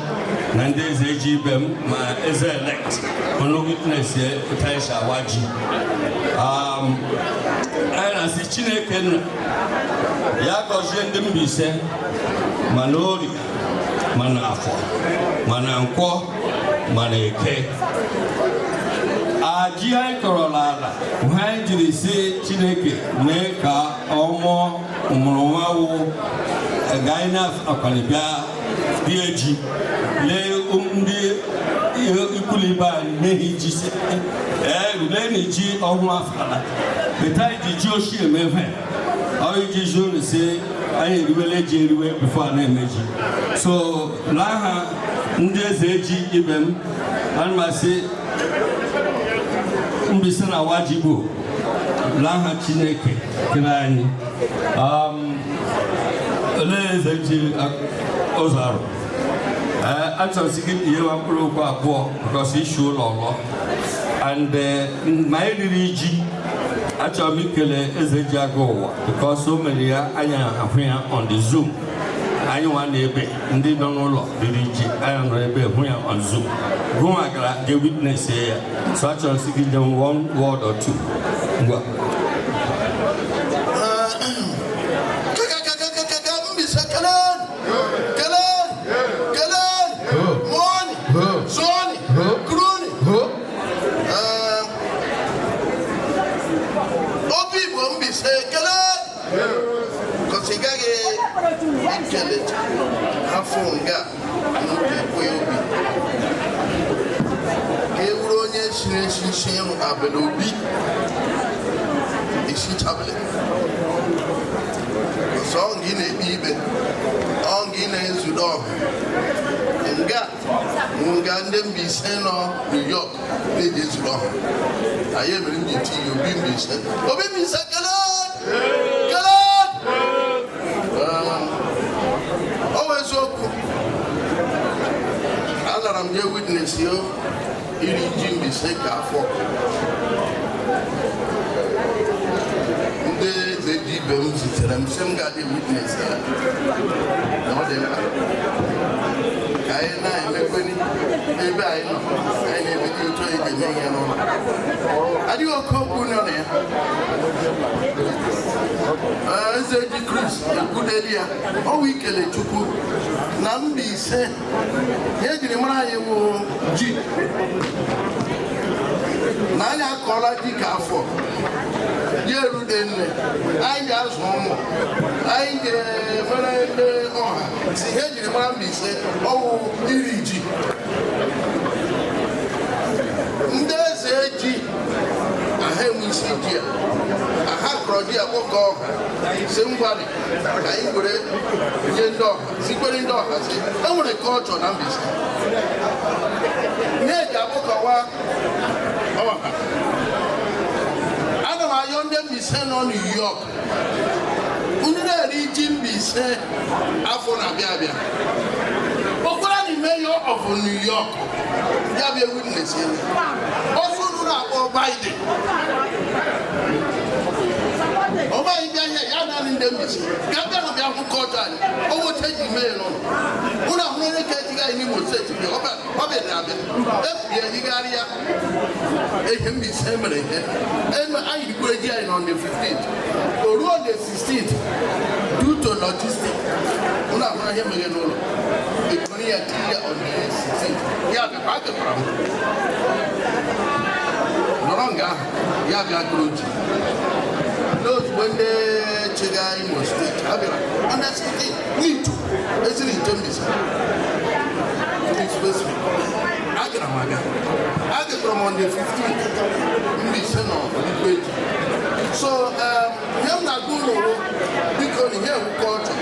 Nandi Zejibem, my as elect, on witness here, Taisha Waji. And as the Chineken Yako Jendem Bise, Manori, Manafo, Mananko, Maneke. Ajia Corolada, when did they say Chineke, Neka, Omo, Umuawu? A guy enough of Calibia, DAG, Lay Ukuliba, Meiji, Lenny G. or Mafala. The title Joshi and Meven. How you usually say, I really anywhere before an image. So, Laha, Nze Ibem, and my say, Mbaise Wajibu. Laha Chineke Kirani. Eze Ozaro. Actually, because he should law. And my religion, actually, is a jago because so many are on the Zoom. I want a bit, and they don't know religion. I am on Zoom. Go and the witness here, such as giving them one word or two. Obi isi tablet so ngi na ebibe ongi na ezudo nga ndị Mbaise nọ New York na-eji ezudo aye mere njiti Obi Mbaise kele always okwu alara m je witness yo iri ji Mbaise ka afọ ndị ibe m zitere m sị m ga-adị witness ya na ọ dị mkpa ka anyị na-emekweni ebe anyị nọ anyị na-emekwa otu anyị ga-eme ihe n'ụlọ adịghị oke okwu nọ na ya eze ji Chris ekwudeli ya ọwụ ikele Chukwu na Mbaise ihe ejiri mara anyị wụ ji na anyị akọọla ji ka afọ ya erude nne anyị ga-azụ ụmụ anyị ga-emere ebe ọha si ihe ejiri mara Mbaise ọwụ iri ji ndị eze ji aha enwe isi ji a aha kọrọ ji akpọkọ ọha si ngwari ka anyị were nye ndị ọha sikwere ndị ọha si enwere kọlchọ na Mbaise ihe eji akpọkọwa ọha ana m ayọ ndị Mbaise nọ New York ndị na-eri ji Mbaise afọ na-abịa abịa okwara na mayor of New York ya bịa witness ya ọsọ unu na-akpọ Biden ọmaghị bịa ihe ya naanị ndị Mbaise ga bịa na bịa hụ kọjọ anyị owote ji mee n'ụlọ ụlọ ahụrụ onye ka ejighị anyị n'Imo steeti bịa ọ bịara abịa efie higharị ya ihe Mbaise mere ihe anyị rikwere ji anyị on the 15th o ruo the 16th due to logistics ụlọ ahụrụ ihe mere n'ụlọ ekpere ya tinye on the 16th ya bịakwa akepara m nọrọ nga ahụ ya bịa gụrụ ji n'ozugbo ndị chịga Imo steeti ha bịara on the 16th n'itu eziri ite Mbaise agara m aga agakwara m on the 15th Mbaise nọ n'ikpe ji so ihe m na-agụ ụlọ biko na ihe ewu kọlchọ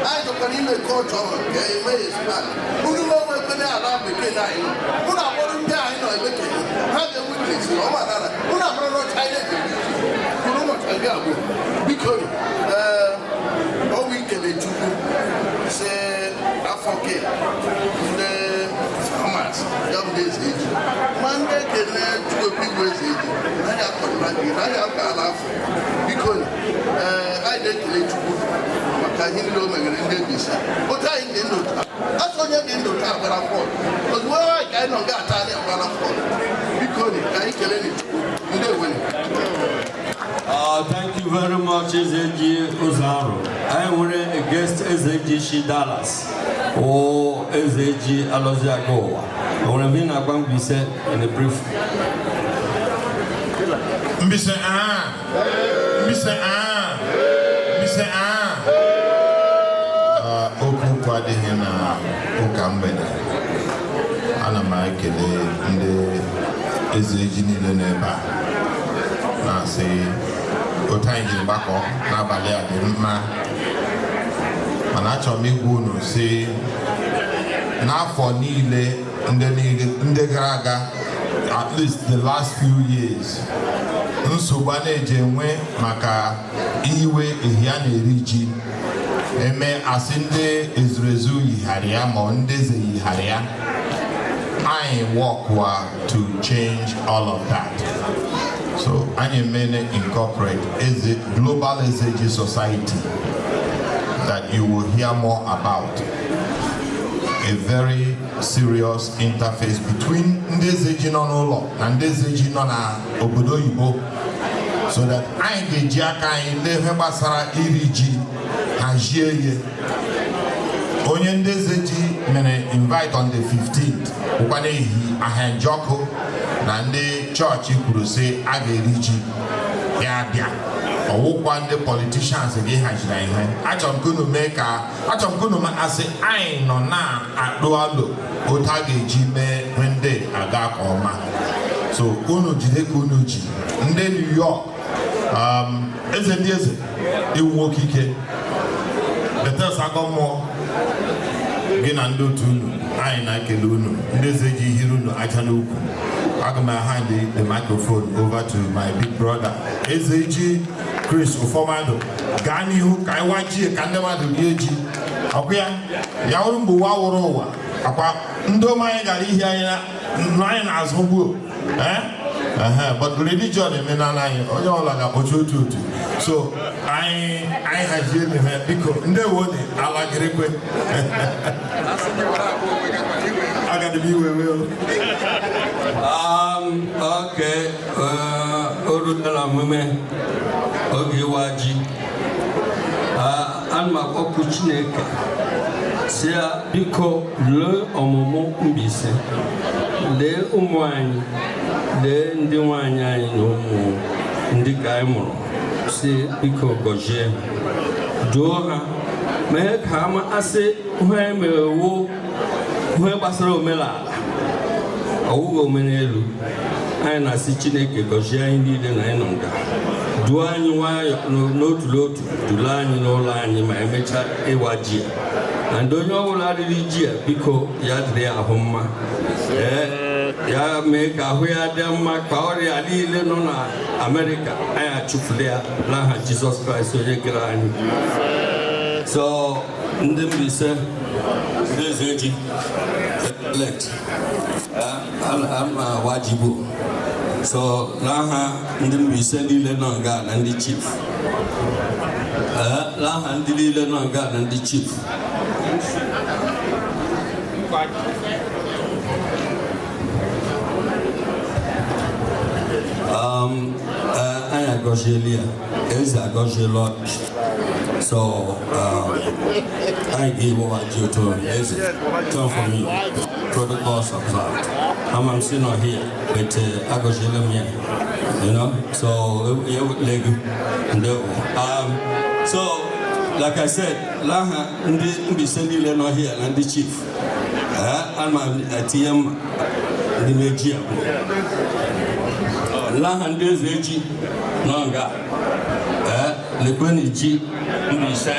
anyị dọkwara ime kọlchọ ka eme ya esipali unu onwe ekpene ala bekee na anyị nọ ụnụ akpọrọ ndị anyị nọ ebekeghị ha bịa witness ọ marara ụnụ akpọrọ n'ọcha anyị na-eji kwuru ụbọchị aga abụọ biko ọnwụ ikele Chukwu si afọ ke ndị farmers ya bụ eze eji ma ndị ekele Chukwu Igbo eze eji anyị akọrọla gị anyị akọ ala afọ biko anyị na-ekele Chukwu maka ihe niile o meghere ndị Mbaise otu anyị dị ndụ taa asọ onye dị ndụ taa gbara mkpọrọ ozugbo anyị ka anyị nọ ga-ata anyị agbara mkpọrọ biko ka anyị kelee Chukwu ndị ewere. Thank you very much, Ezeji Ozaro. I want a guest Ezeji Shi Dallas or Ezeji Aloziagoa. I want to be in Mbaise in a brief. Mbaise okwu kwadịghị na ụka mgbede ana m ekele ndị Ezeji niile n'ebe a na-asị otu anyị ji mgbakọ n'abalị a dị mma mana achọrọ m igwu unu si n'afọ niile ndị gara aga at least the last few years nsogbu a na-eji enwe maka iwe ehi a na-eri ji eme asị ndị ezurezu yigharị ya ma ndị eze yigharị ya. I work to change all of that. So I may incorporate as a global SAG society that you will hear more about. A very serious interface between Ndezi Nonolo and Ndezi Nona Obodo Igbo, so that I get Jaka in the Basara Iriji Hajie. Onye Ndezi mene invite on the 15th. Ukwane hi ahenjoko na ndị church kwuru sị a ga-eriji ya bịa. Ọwụkwa ndị politicians gị hajiri ihe. Achọrọ m kunu mee ka asị anyị nọ na akpụ alụ otu a ga-eji mee ndị aga ka ọma. So unu jide ka unu ji ndị New York Eze-ndi-eze iwu okike Betes agọ mmụọ gị na ndị otu unu anyị na-ekele unu ndị eze ji hiri unu acha n'ukwu. Aga m hand the microphone over to my big brother Eze Chris Ufomado. Gaa n'ihu ka anyị wajie ka ndị mmadụ rie ji ọkụ ya wụrụ mgbe ụwa wụrụ ụwa akwa ndị ụmụ anyị gara ihe anyị na-azụ ugbo but religion emenala anyị onye ọbụla ga-akpọchi otu otu. So anyị hazie ihe biko ndị wone alagịrịkwe agadịbe iwe okay, orutela omume oge ịwa ji ana m akpọku Chineke si ya biko lee ọmụmụ Mbaise, lee ụmụ anyị, lee ndị nwanyị anyị na ụmụ ndị ka anyị mụrụ, si biko gọzie duo ha mee ka ha asị ihe merewo ihe gbasara omenala ọwụghị omenelu. Anyị na-asị Chineke gọzie anyị niile na anyị nọ nga, duo anyị nwayọ n'otu n'otu, dule anyị n'ụlọ anyị ma emechaa ịwa ji na ndị onye ọbụla riri ji a biko ya dịrị ahụ mma, ya mee ka ahụ ya dị mma, ka ọrịa niile nọ na Amerịka anyị achụfụla ya n'aha Jizọs Kraịst onye kere anyị. So ndị Mbaise ndị eze ji elect wajibu. So n'aha ndị Mbaise niile nọ nga na ndị chief, n'aha ndị niile nọ nga na ndị chief, anyị agọziela ya, eze agọziela. So I gave over to eze turn for me, protocols observed. I'm still not here, but agọziela m ya, you know. So so like I said, laha ndị Mbaise niile nọ here na ndị chief, I'm atinye m ndị meji laha ndị eze ji nọ nga lekweni ji Mbaise.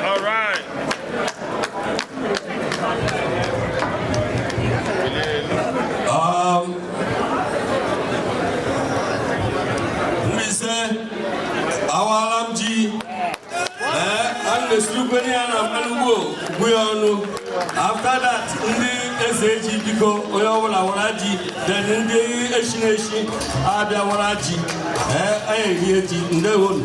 All right. Mbaise awalam ji and the slupeni and Guyonu. After that, ndị eze ji biko onye ọbụla wara ji, then ndị eshi abịa wara ji anyị rie ji ndewonu.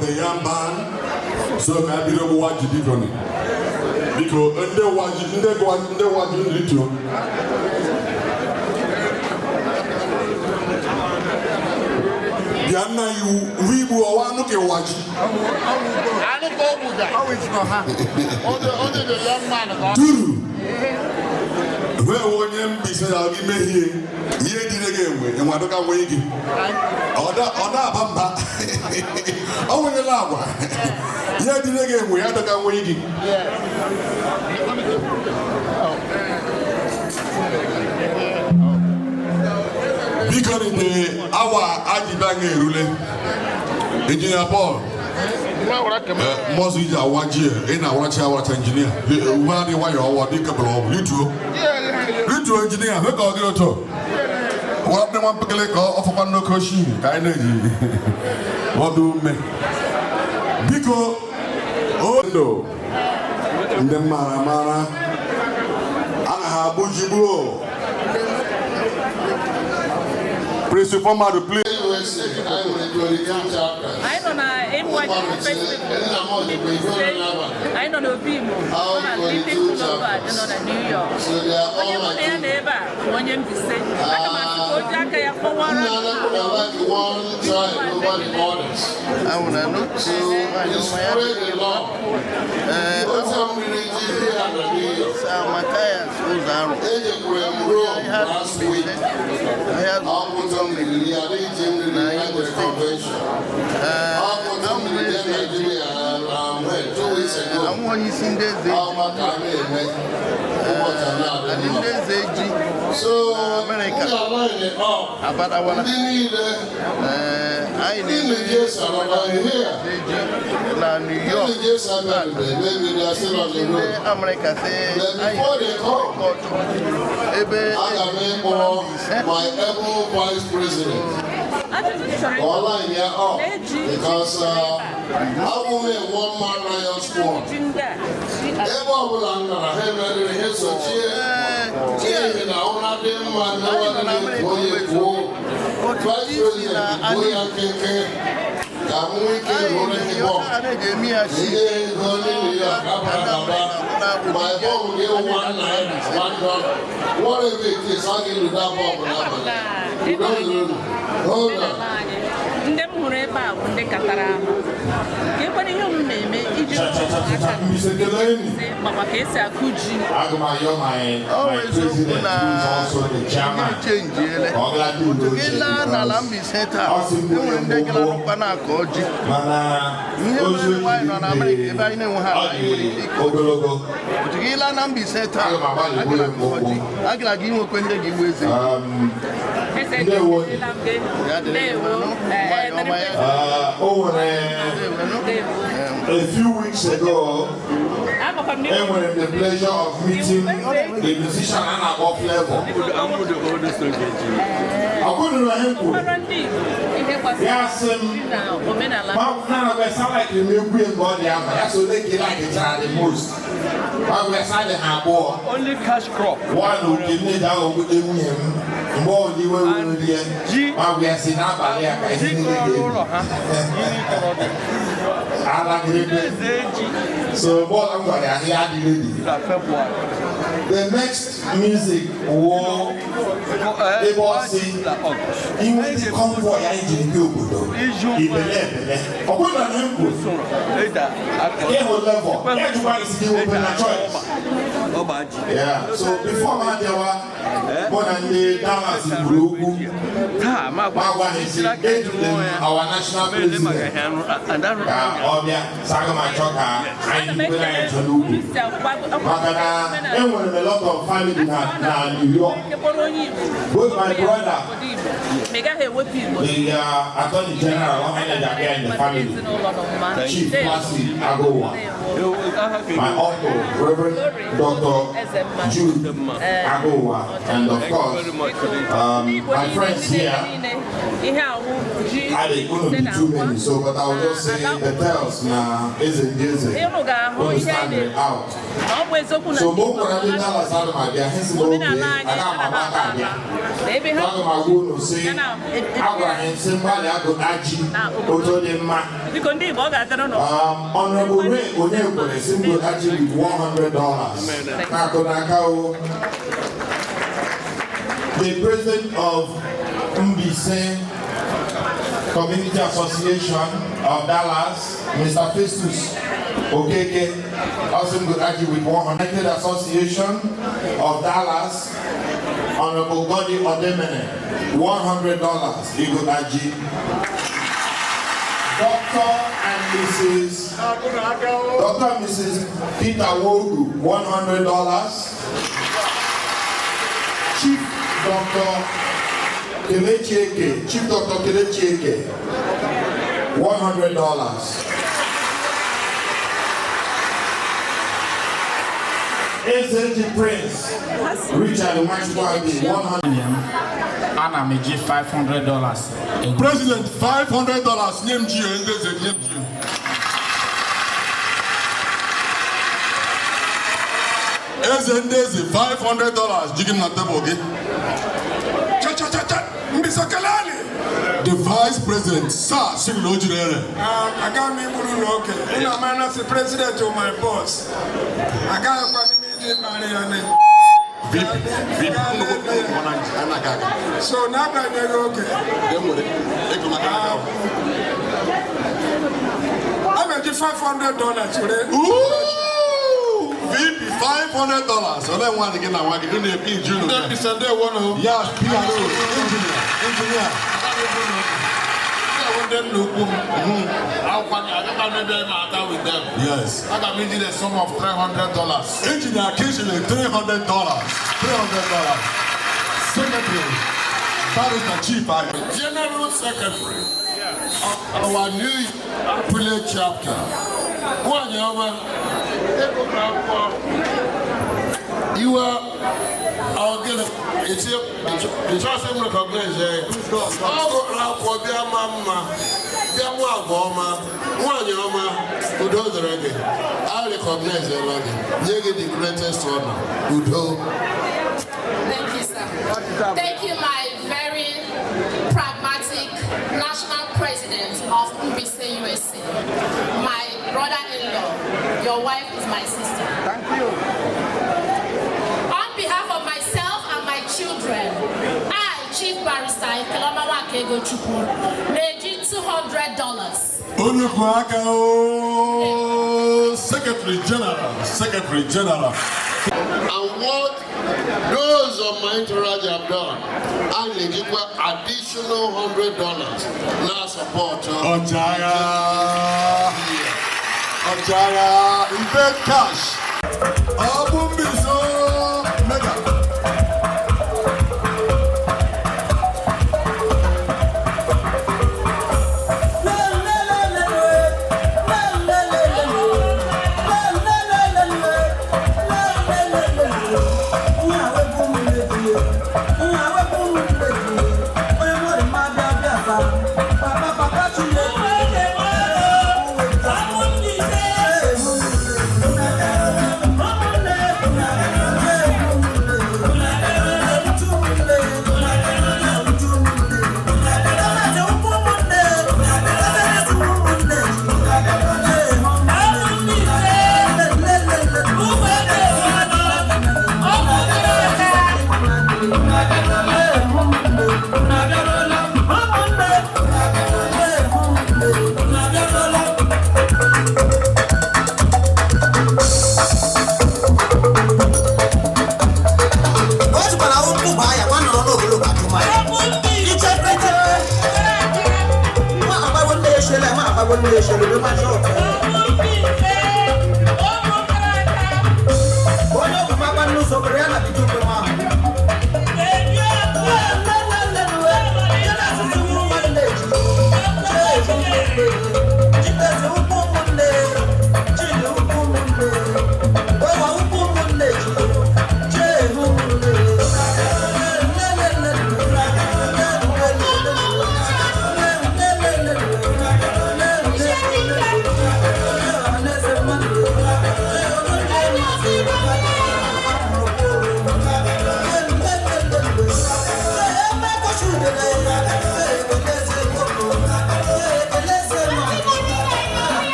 The Yam band, so can I be able to watch the different because they watch little. Diana, you we will want to watch. I don't go with that. How is it only the young man? Duru. Where one young piece of give me here. Here did again and what do I wait? Order Bamba. Oh, in the lava. Here did again we had to go waiting. Because in the hour Ajibange ruling, Engineer Paul. Most of our watch here in our watch our engineer. Why do you want to couple of you engineer? Look out the auto. What the one pickle of a no cushion? Kind of what do me? Because oh no, the Maramana, I have Bujibo. Principal to play. I don't know I don't know people. I'm living in New York. When you want to neighbor, when you say, so America, but I want to I need to just here. New York, maybe they are still on the road. America, before they come, I got my able vice president. All I hear up because I will make one man lion squad. Everyone will under his cheer in our own man, no one vice president, my phone will $1 $1. What if it is? I'll give you that bomb. Hold on. hụrụ ebe a bụ ndị katara ahụ ka ekwere ihe unu na-eme iji makwa ka esi akụ ji n'ala Mbaise taa enwere ndị gara n'ụkwa na-akọ ọjị ihe mere nwaanyị nọ na Amerịka ebe anyị na-enwe ha nwere ike ịkọ ịla na Mbaise taa agara akọ ọjị agara gị inwekwe ndị gị igbu eze a few weeks ago, and when the pleasure of meeting a musician and above level. I couldn't yes, sound like the milk body, so they like it the most. But we are only cash crop. One who give me that with him. More you will be but we are seeing our so what I'm going to the next music will they will sing in the convoy engine build level everybody is still open a choice. Yeah, so before my more than the Dallas in Buruku, our national president, Obia, Sagama Choka, and a lot of family in New York. Both my brother, the Attorney General, and the family, Chief Pasi Agowa, my uncle, Reverend Dr. Jude Agowa, and of course, my friends here. I couldn't be too many, so but I will just say the tales now Eze-ndi-eze standing out. So more than Dallas out of my dear, hence no okay. I got my back out there. Talk about who no say Abraham somebody I go aji oto de ma. Honorable Ray Onyekwere symbol aji with $100. The president of Mbaise Community Association of Dallas, Mr. Festus Okeke, also good aji with United Association of Dallas, Honorable Godi Odemene, $100. He good aji. Dr. and Mrs. Peter Wogu, $100. Chief Dr. Chief Dr. Kelechieke, $100. Eze Prince, Richard Machwabi, $100. Anna Meji, $500. President, $500. Name Gio, name Gio. Eze-ndi-eze, $500. Jigging na table, okay? The Vice President, Sir Singlo Jirere. I got me okay. You know, man, as the president of my boss. I got a so now I okay. I'm at $500 today. Ooh! VP $500. So let one again. I want to do the PG. Yes, engineer. Yes. I got me the sum of $300. Engineer occasionally $300. Secretary, that is the chief. General Secretary of our new village chapter. You are our it's the trust him recognize I recognize the Lord. You get the greatest honor. Udo. Thank you, sir. Thank you, my very pragmatic national president of Mbaise USA. My brother-in-law, your wife is my sister. Thank you. On behalf of myself and my children, I, Chief Barrister Keloma Wakego Chukwu, Neji $200 Secretary General. And what those of my entourage have done, I need additional $100 now support. Ojara, invest cash. Abumbiso, mega.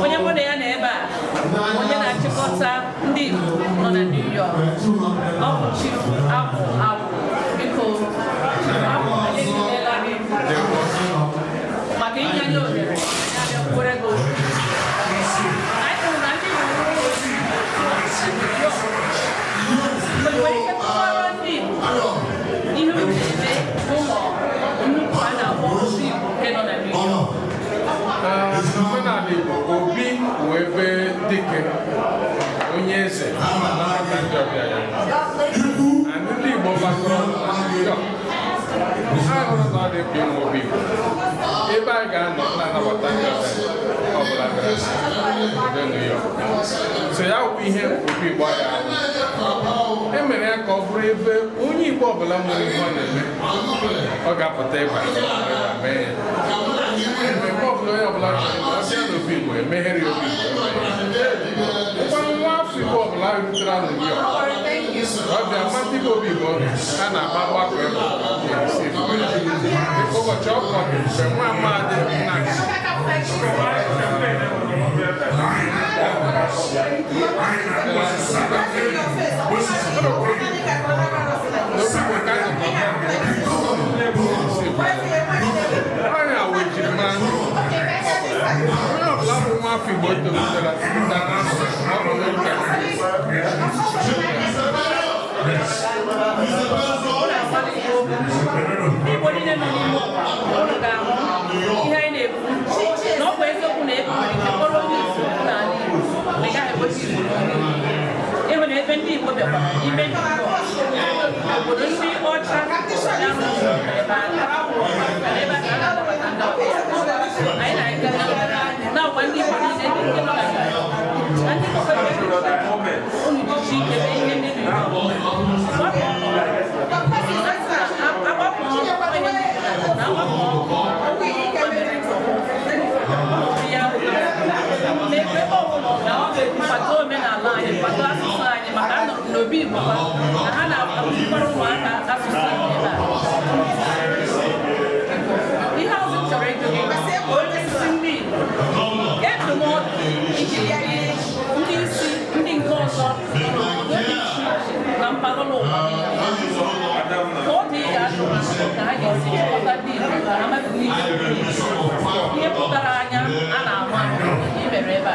onye mụ na ya na ebe a onye na-achịkọta ndị Igbo nọ na New York ọ bụ Chief Abụ biko abụ anyị ekelela gị maka inye anyị ohere anyị kwere gị okwu anyị hụrụ na ndị Igbo nwere ike kọwara ndị Igbo ihe uche eme ụlọ nnukwu a na-akpọ Obi-Igbo nke nọ na New York. Omenala Igbo Obi bụ ebe dike onye eze na-anabata ndị ọbịa ya na ndị Igbo gbakọrọ na New York ha hụrụ na ọ dị mkpa ịnwe Obi Igbo ebe a ga-anọ na-anabata ndị ọbịa ọbụla bịara na New York so ya bụ ihe Obi Igbo ya e mere ya ka ọ bụrụ ebe onye Igbo ọbụla nwere ihe ọ na-eme ọ ga-apụta ịba mee ya mgbe ọbụla onye ọbụla chọrọ ọbịa n'Obi Igbo emeghere Obi Igbo ụkwanụ nwa afọ Igbo ọbụla rutere na New York ọbịa mmadụ Igbo Obi Igbo a na-agba gbakọ ebe ụbọchị ọkọ mgbe nwa amadị nna Igbo tolitere Igbo niile nọ n'ime ụwa ụlọ ga-ahụ ihe anyị na-ekwu na ọ bụ eziokwu na ebe ike kpọrọ onye isi okwu n'ala Igbo na ị gaghị eweta Igbo ịhụ na ebe ndị Igbo bịakwara ime obodo ndị ọcha na-agwa ndị Igbo niile ndị nọ na ndị unu jichi ike ihe ndị kwado omenala anyị kwado asụsụ anyị maka anọrụ n'Obi Igbo na ha na-akụkwara ụmụaka asụsụ ebe a ihe ọzọ chọrọ ịjụ gị onye isi ndị Igbo ndụmọdụ iji ndị isi ndị nke ọzọ n'obodo dị iche iche na mpaghara ụwa ka ọ dị ya ka ha ga-esi chịkọta ndị Igbo ka ha mmadụ niile ihe pụtara anya a na-ama imere ebe a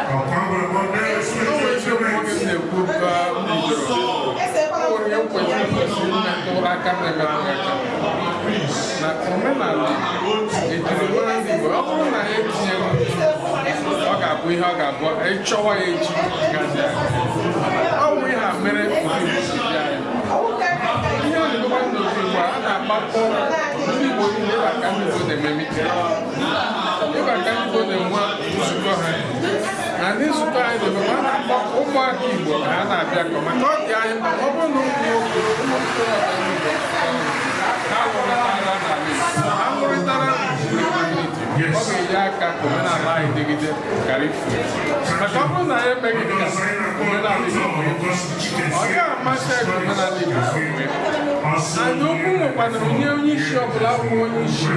na omenala ejirimara ndị Igbo ọ bụrụ na ha etinyeghị ọ ga-abụ ihe ọ ga-abụ ịchọwa ya echi gazi ọ bụ ihe a mere ihe ọ na-emekwa n'obi Igbo a na-agbakọ ndị Igbo niile ịba ka ndị Igbo na-eme mike ịba ka ndị Igbo na-enwe nzukọ ha and this kind of ụmụaka Igbo ka a na-abịa kọ maka ọ dị anyị mkpa ọ bụrụ na ha lụrịtara ọ ga-enye aka ka omenala anyị dịgide kara ifu maka ọ bụrụ na ya emeghị ka omenala Igbo ọ ga-amasị ka omenala Igbo anyị okwu nwekwanụrụ nye onye isi ọbụla bụ onye isi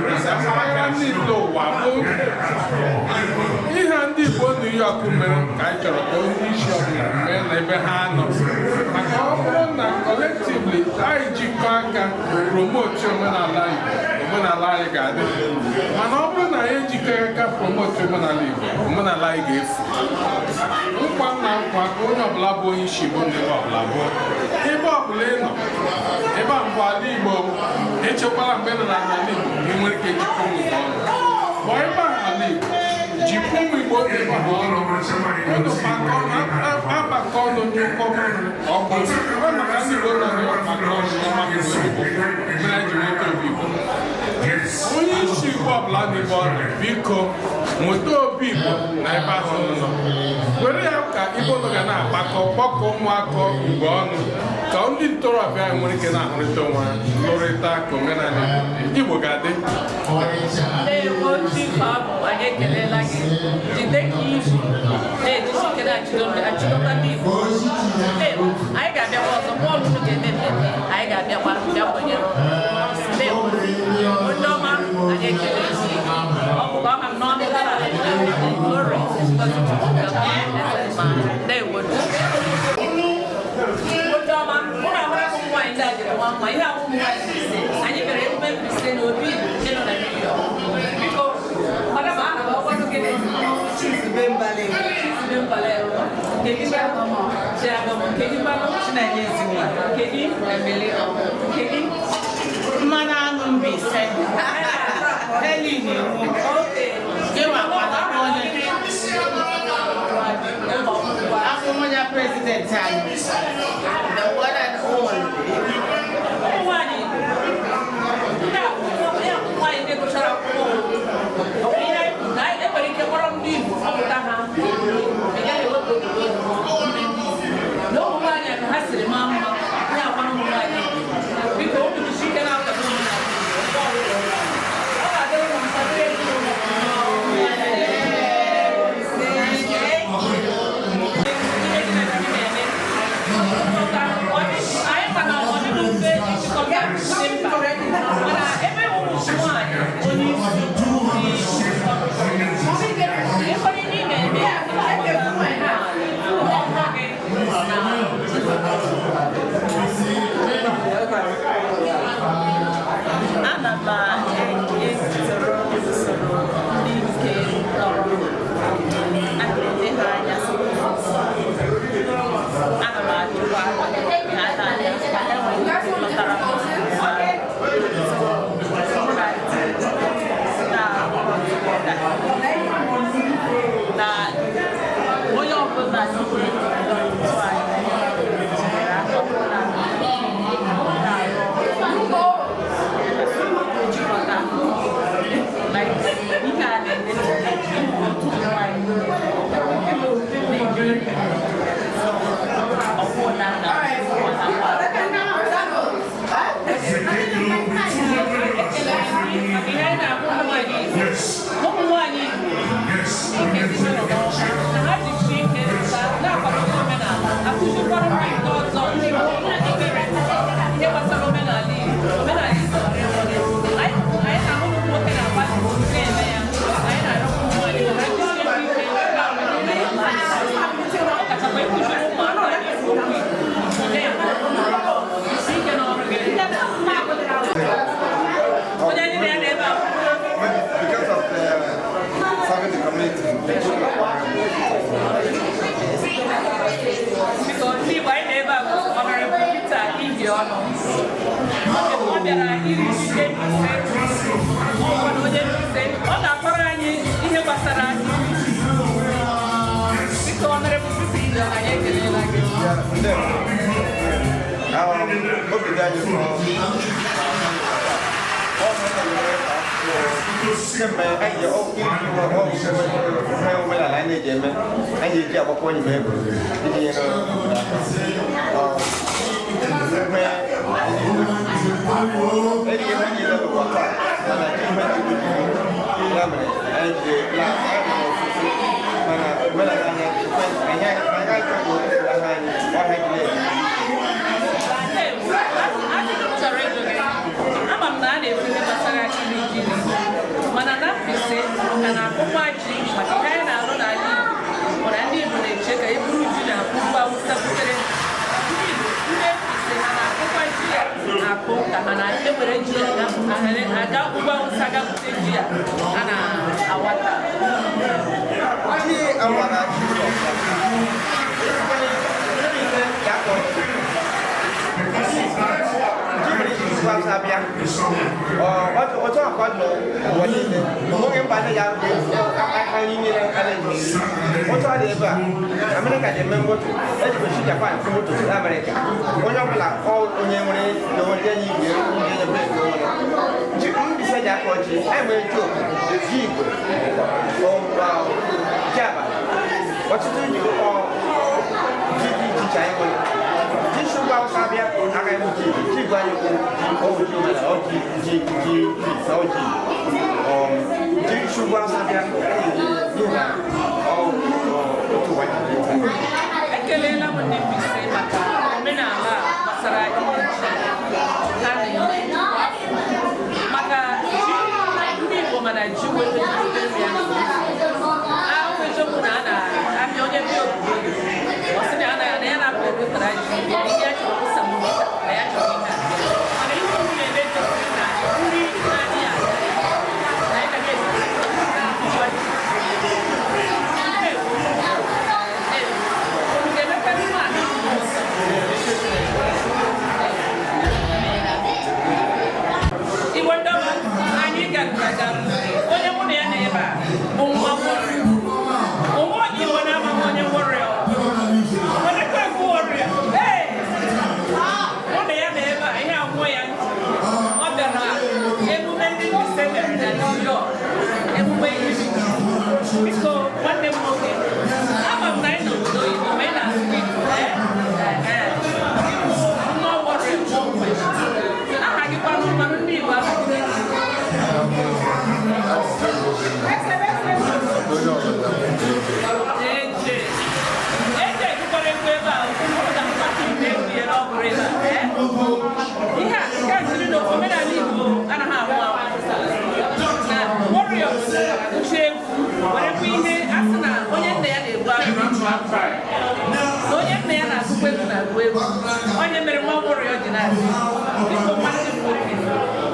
mpaghara niile ụwa bụ ihe ndị Igbo New York mere ka anyị chọrọ ka onye isi ọbụla mee na ebe ha nọ maka ọ bụrụ na collectively anyị jikọ aka promote omenala Igbo omenala anyị ga-adị mana ọ bụrụ na anyị ejikọghị aka promote omenala Igbo omenala anyị ga-efu nkwa na nkwa ka onye ọbụla bụ onye isi bụ ndị ọbụla bụ ebe ọbụla ị nọ ebe a mbụ ala Igbo echekwala mgbe nọ n'ala Igbo ị nwere ike ejikọ ụmụ ọnụ bụ ebe a ala Igbo jikọ ụmụ Igbo dị ọnụ agbakọ ọnụ ndị ụkọ ọgụ maka ndị Igbo nọ n'ọgbakọ ọnụ mere ji nweta obi Igbo onye isi Igbo ọbụla n'ebe ọrụ biko nweta obi Igbo na ebe ahụ nọ were ya ka Igbo nọ ga na-akpakọ kpọkọ ụmụaka Igbo ọnụ ka ndị ntorobịa nwere ike na-ahụrịta onwe lụrịta ka omenala Igbo ga-adị anyị ekelela gị jide ka izu na-ejisikere achịkọta ndị Igbo anyị ga-abịakwa ọzọ mgbe ọlụlụ ga-eme mmemme anyị ga-abịakwa bịa kwanyere onye ọma anyị ekele isi ọ bụkwa ọha m n'ọnụ gara ori ndewo onye ọma mụ na amara ụmụ nwaanyị ndị a jiri nwa nwa ihe ahụ ụmụ nwaanyị ise anyị mere emume Mbaise na Obi-Igbo nke nọ na New York biko madam aha bụ ọgbọdụ gị Chizubembale mmanụ anụ Mbaise Akwụkwọ president anyị the one and only Obi-Igbo kemgbe anyị ji omenala anyị na-eji eme anyị ji agbakọ onye ebe iji nyere obodo aka eji ihe niile n'ụwa taa mana ji ihe ya mere anyị ji ofufu mana omenala anyị agaghị aha anyị ọha ji ama m na a na-ekwu ihe gbasara iri ji mana na Mbaise ka na-akpụkwa ji maka ihe anyị na-alụ n'ala Igbo mana ndị Igbo na-eche ka eburu ji na akpụkwa Awụsa butere ndị Igbo ndị Mbaise ha na-akpụkwa ji ya akpụ ka ha na-ewere ji ya aga akpụkwa Awụsa gabute ji ya a na-awata ji awara ji Sabia. Ojo akodo woni le. Mo ngi ba na ya ko ani ni ala ni. Ojo ade ba. America de membo. E ji shi Japan ko to America. Onyo bla o onye nwere no won ni bi ni de be no. Ji bi se ja ko ji. Ai mo jo. Ji ko. O ba. Jaba. What you do you ji chai ko. Sugar sabia akai mo ji gwa yo ko ji mala o ji sauji ji sugar sabia ni na to wa ekele na mo ni Mbaise maka omenala gbasara iri ji maka ndị Igbo mana ji wetara ya ahụ ejobu na ana abịa onye bi obodo ọ sị na ana ya na-apụtara ji ihe chọrọ ụsamụta na ya chọrọ ihe mana ihe unu na-eme jọsiri na nri na-adị ya na ya gaghị Igbo ndọba anyị ga-aga onye mụ na ya na ebe a bụ nwa Warrior onwe onye Igbo na-amaghị onye Warrior onye kwekwu Warrior mụ na ya na ebe a ihe agwụ ya ọ bịara emume ndị Mbaise mere na New York emume iri biko nwanne m nwoke ama m na anyị n'obodo Igbo ma ị na-asụ Igbo nwa Warrior aha gị kwanụ mmanụ ndị Igbo ahụ ihe a nke a siri na omenala Igbo anaghị ahụ na Warrior uche egwu werekwa ihe a sị na onye nna ya na-egbu agụ na onye nna ya na-agụkwa egwu na-agụ egwu onye mere nwa Warrior ji na-asị biko mmasị m nwoke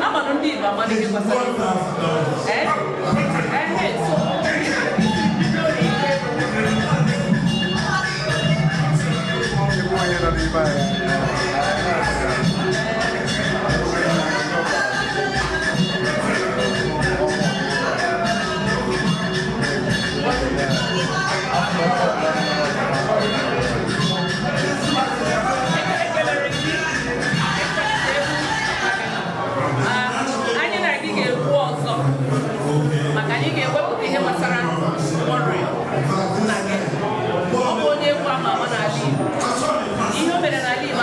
amanụ ndị Igbo amanụ ihe gbasara anyị na gị ga-ekwu ọzọ maka anyị ga-ewepụta ihe gbasara Warrior nna gị ọ bụ onye egwu ama ama n'ala Igbo ihe o mere n'ala Igbo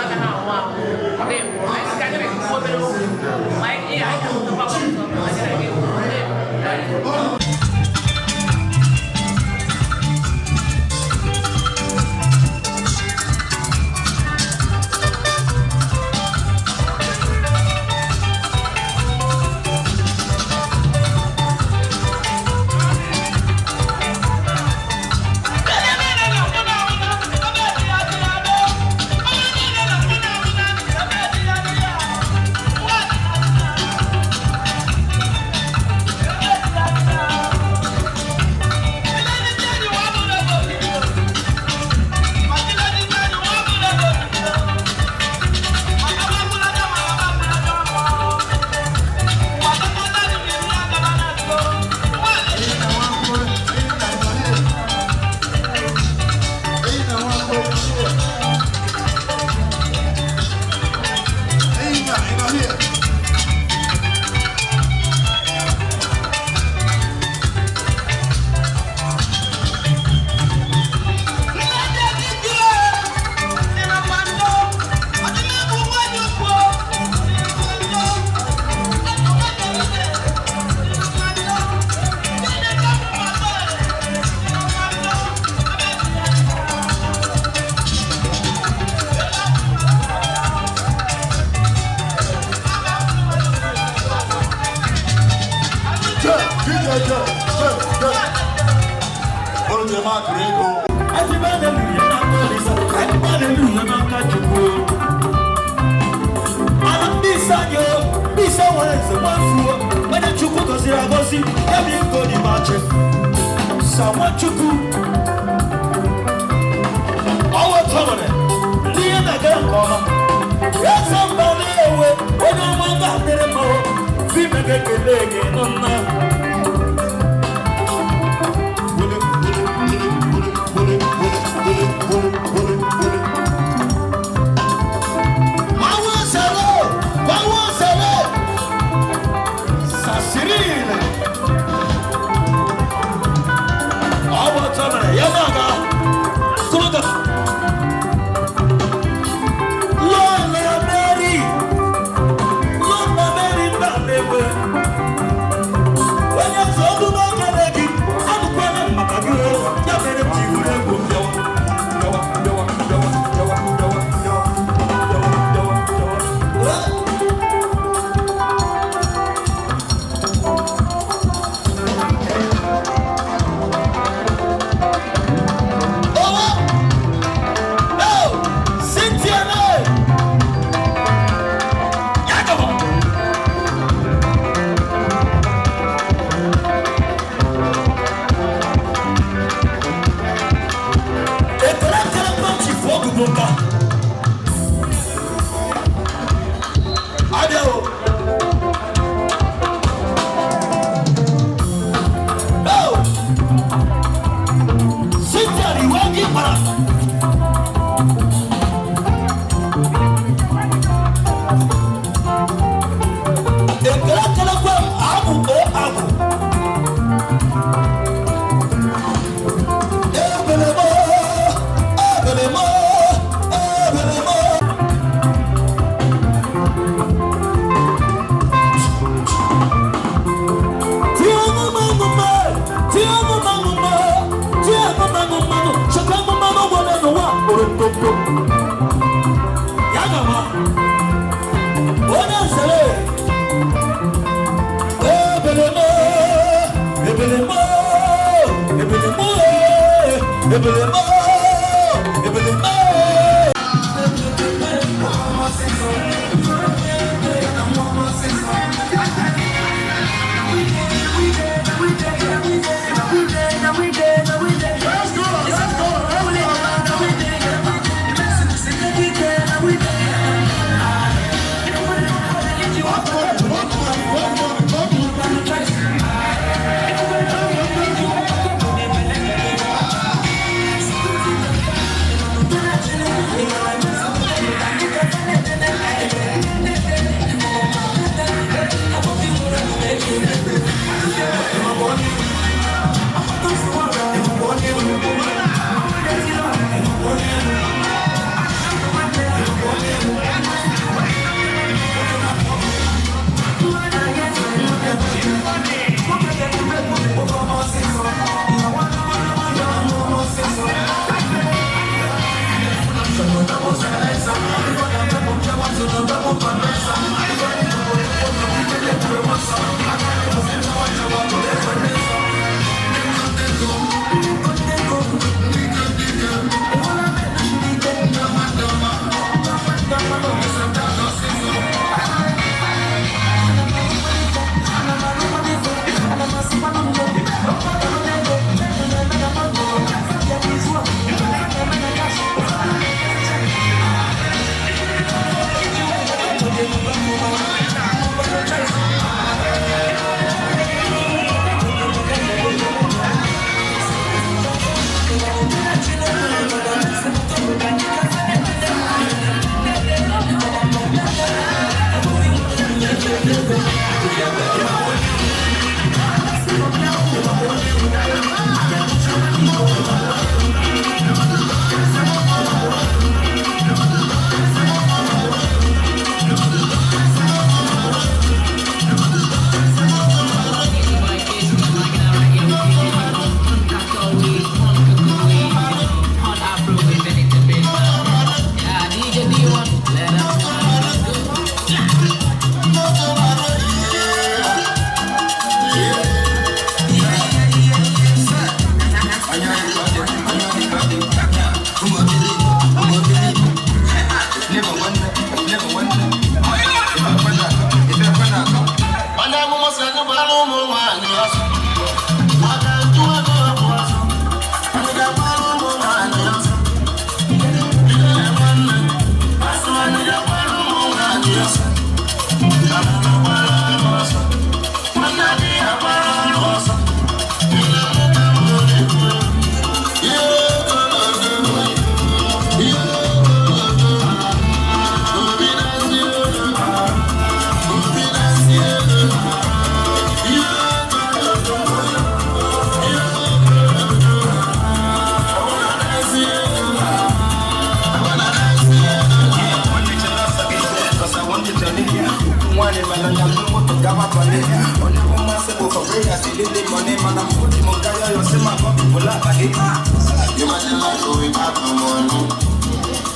Imagine life without no money.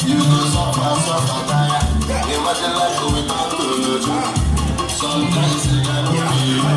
You go suffer, tire. Imagine life without clothes. Sometimes you gotta be.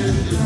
Yeah.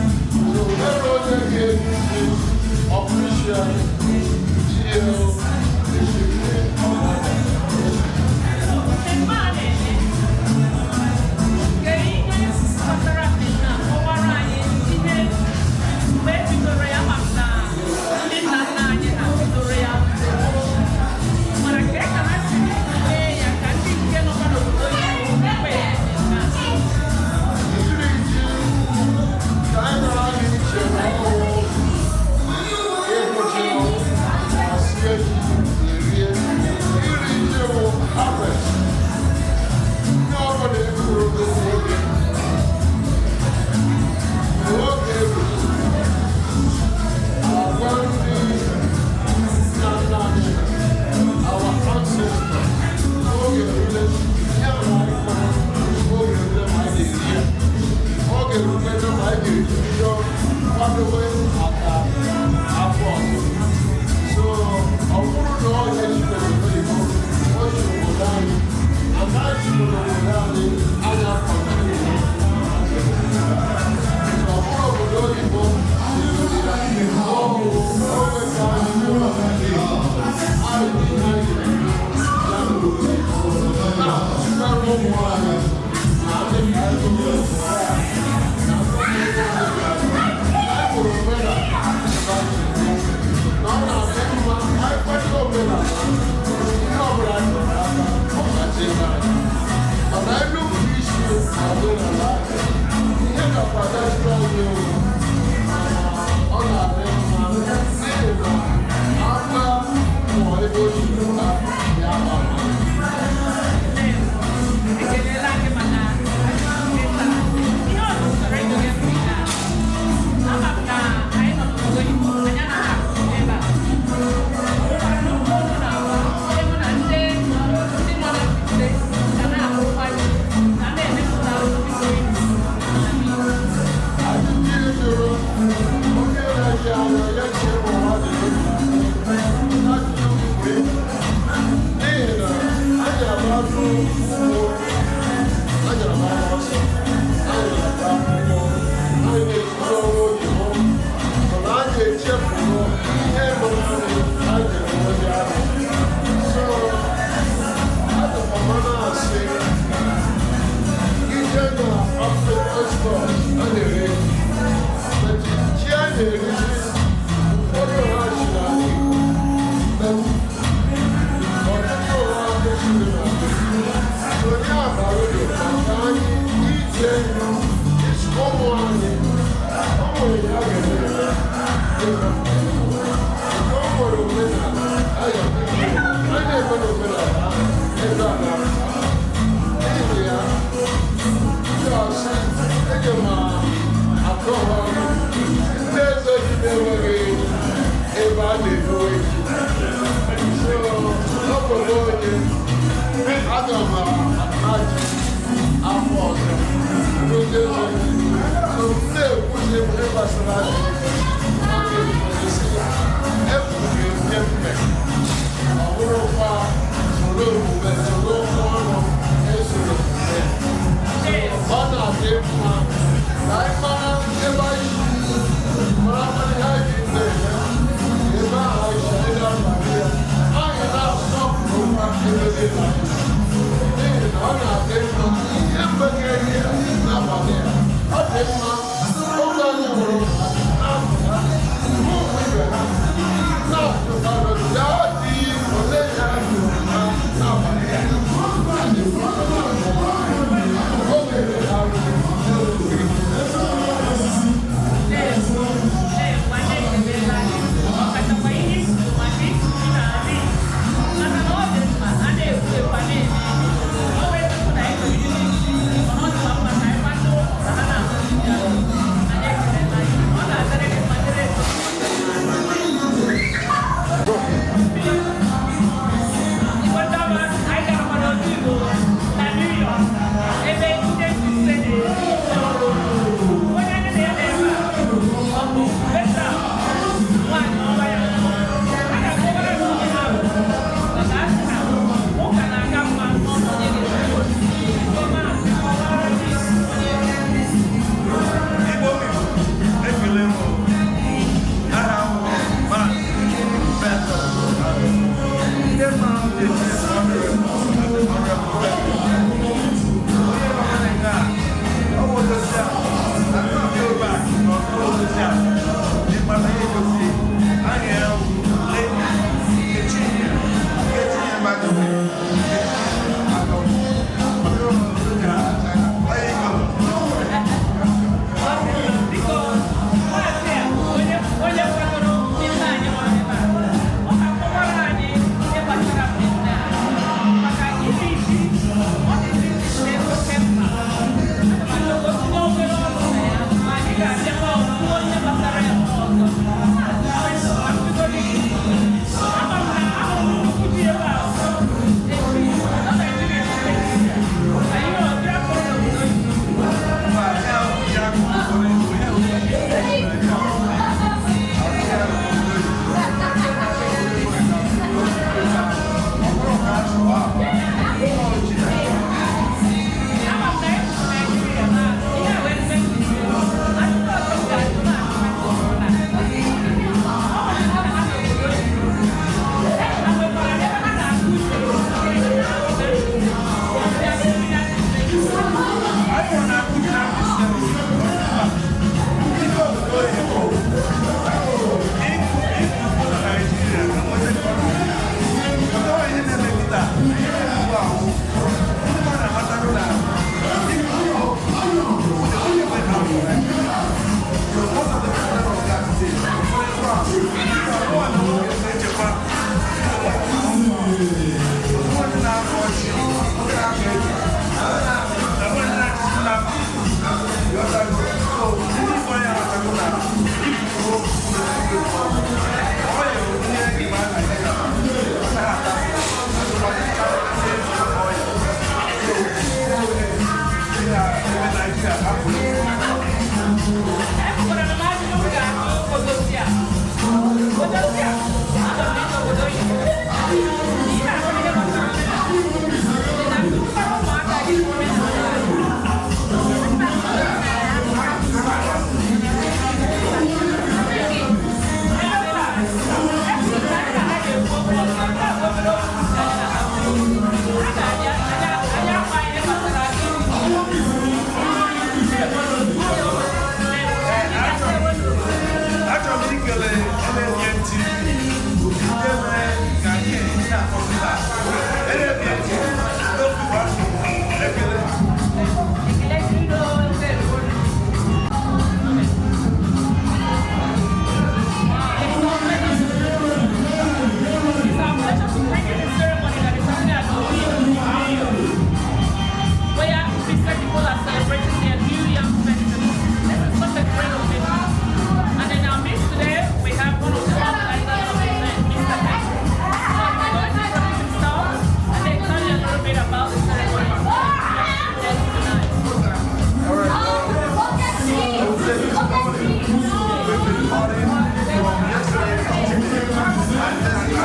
morning, we've been partying from yesterday until today. And this is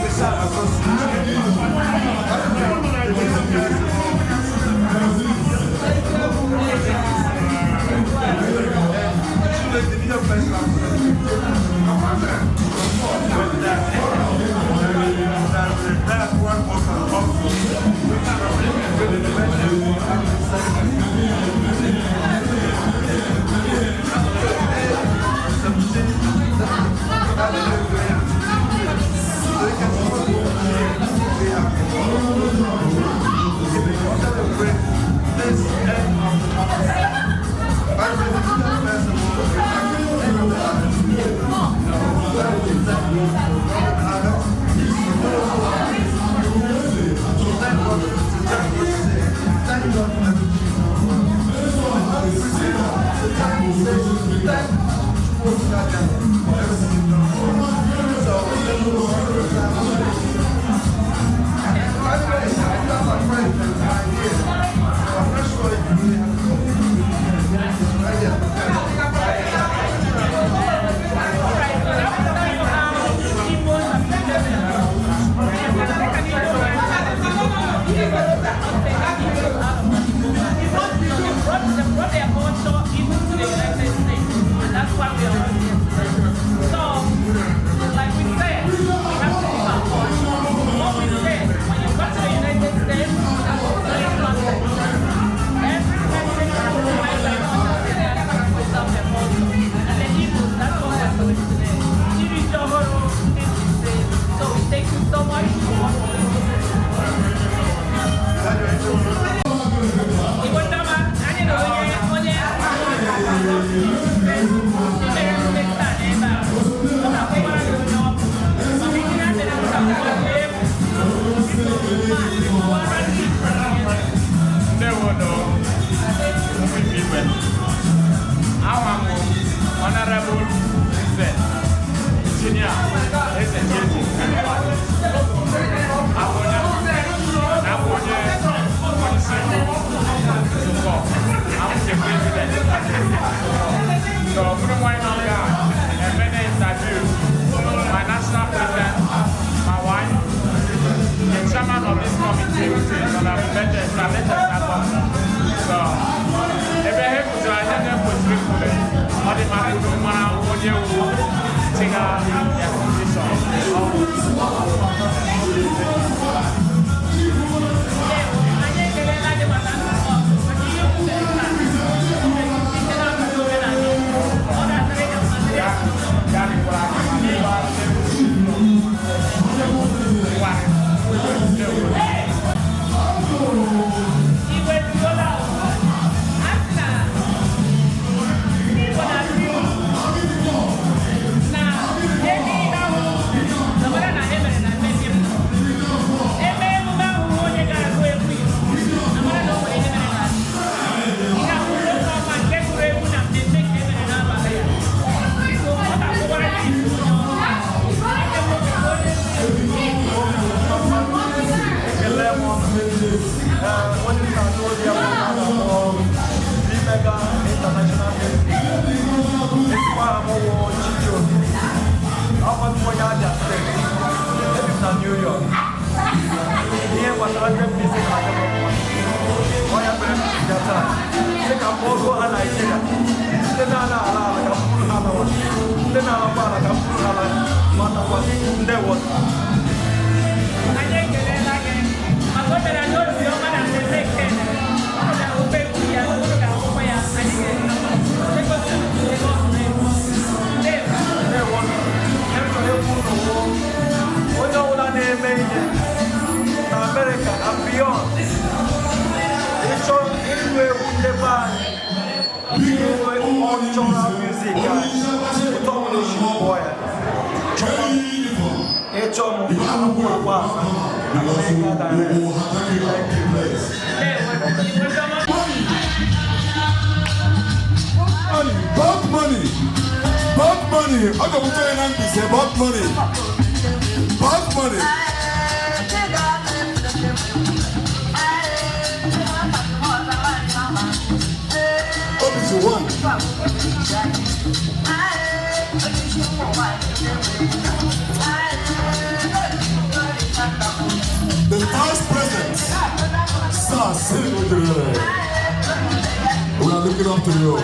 Mbaise Association Honorable Nze Greatman Eze-ndi-eze So, my national president, my wife, the chairman of this committee, so, New York. Here was 100 pieces of why am I take a photo and Nigeria. Then I America and beyond. It's all anywhere we never cultural music and domination boy. It's all About money. I don't want to say about money. About money. one. The Vice President, Sir Senator, we are looking up to you.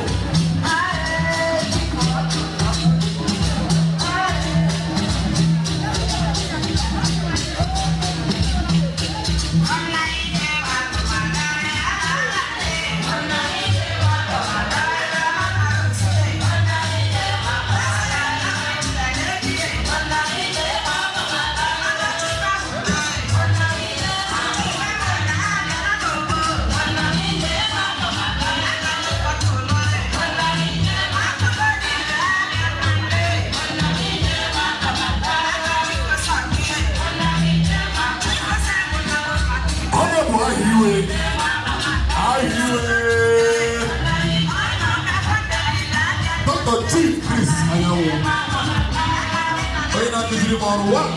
Dr. Chief Chris Ayawo. Are you not busy on what?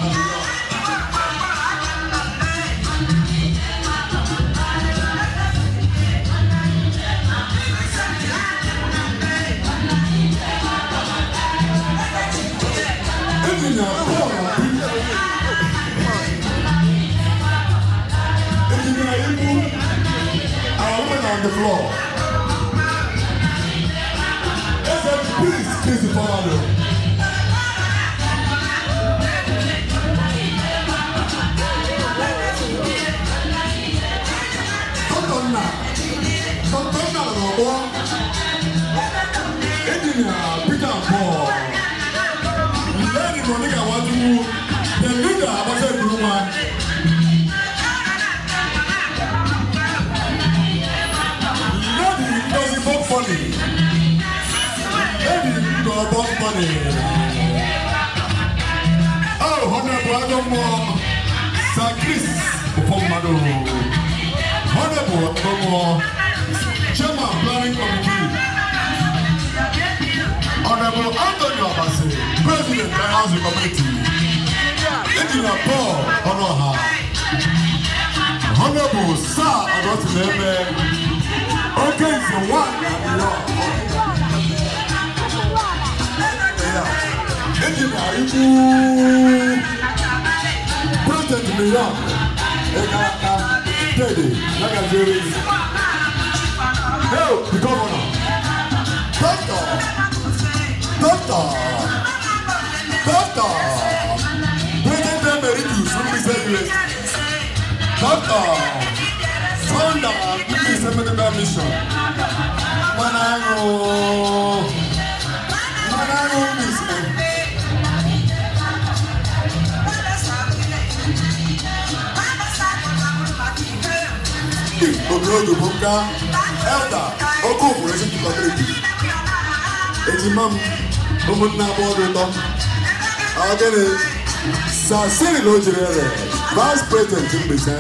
On the floor. Please the father. Come on now, boy. Engineer Peter Paul. Lady Monica Wadu, the leader of the group. Funny. Maybe you go about money. Oh, Honorable more. Sir Chris Upomado. Honorable more. Chairman Planning Committee. Honorable Anthony Obasi, President of the Housing Committee. Engineer Paul Honoha. Honorable Sir Agotineme. Okay, so what? President New York, Teddy, like a jury. No, the governor. Doctor. President Emeritus, Mbaise Association. Doctor. Founder of Mbaise Medical Mission. Manano Mission. Ogogo Bunga, Elder, Ogogo Resident Community. Ejimam, Umuna Bodo, Agene, Sasiri Lojere, Vice President Mbaise.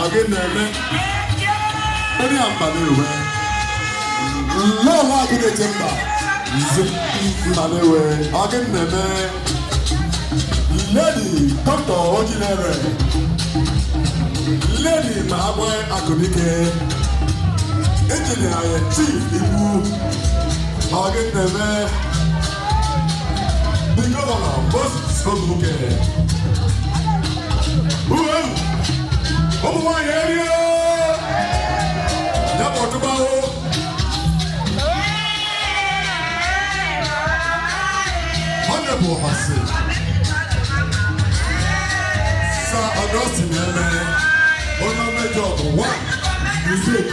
Again, any Ampadu, Lola Gudemba, Zimbabwe, again, Lady Dr. Ordinary, Lady Mahaboy Akonike, Engineer Chief Ibu, again, the governor, Moses Skobuke. Over my area! Honorable Hassan. Sir Augustine, Honor Major of 1 Music.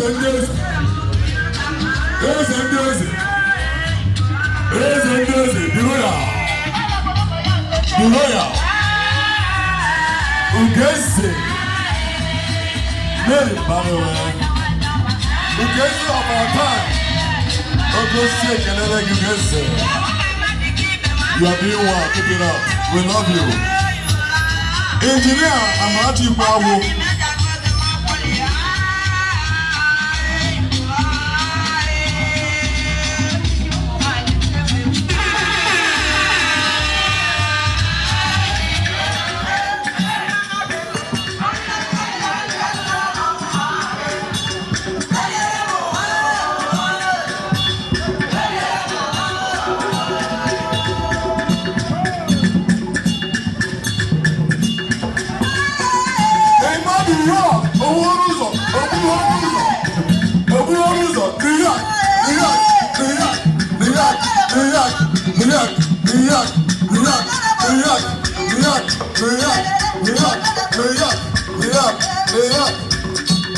Eze-ndi-eze, the royal, Ugeze, Mary Barowe, Ugeze of our time, Ugeze Kenele Ugeze. You are doing well, keep it up, we love you. Engineer Amarachi Bawo.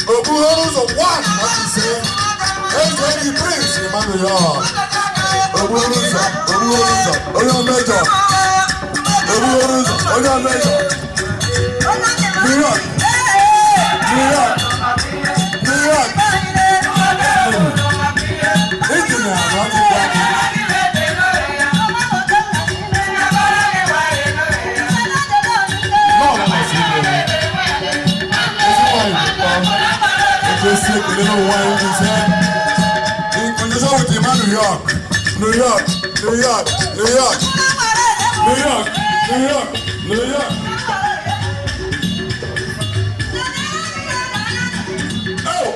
Obuhoruzo one, what you say? Everybody brings Emmanuel. Obuhoruzo, Oyo Major. Obuhoruzo, Oyo Major. New York. Just take a little wine in his hand. In conjunction with him, New York. Oh!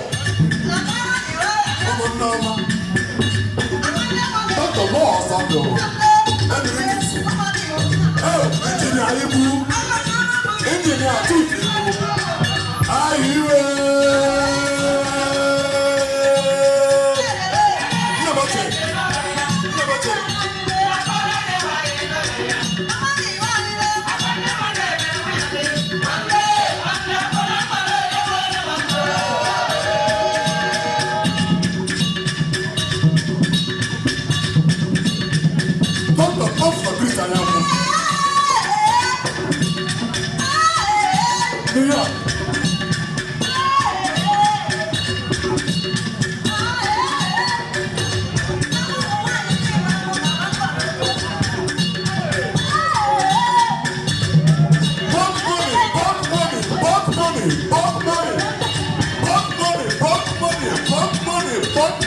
Not the laws of the world. Oh, engineer Ibu. Engineer Tutu. Are you New York.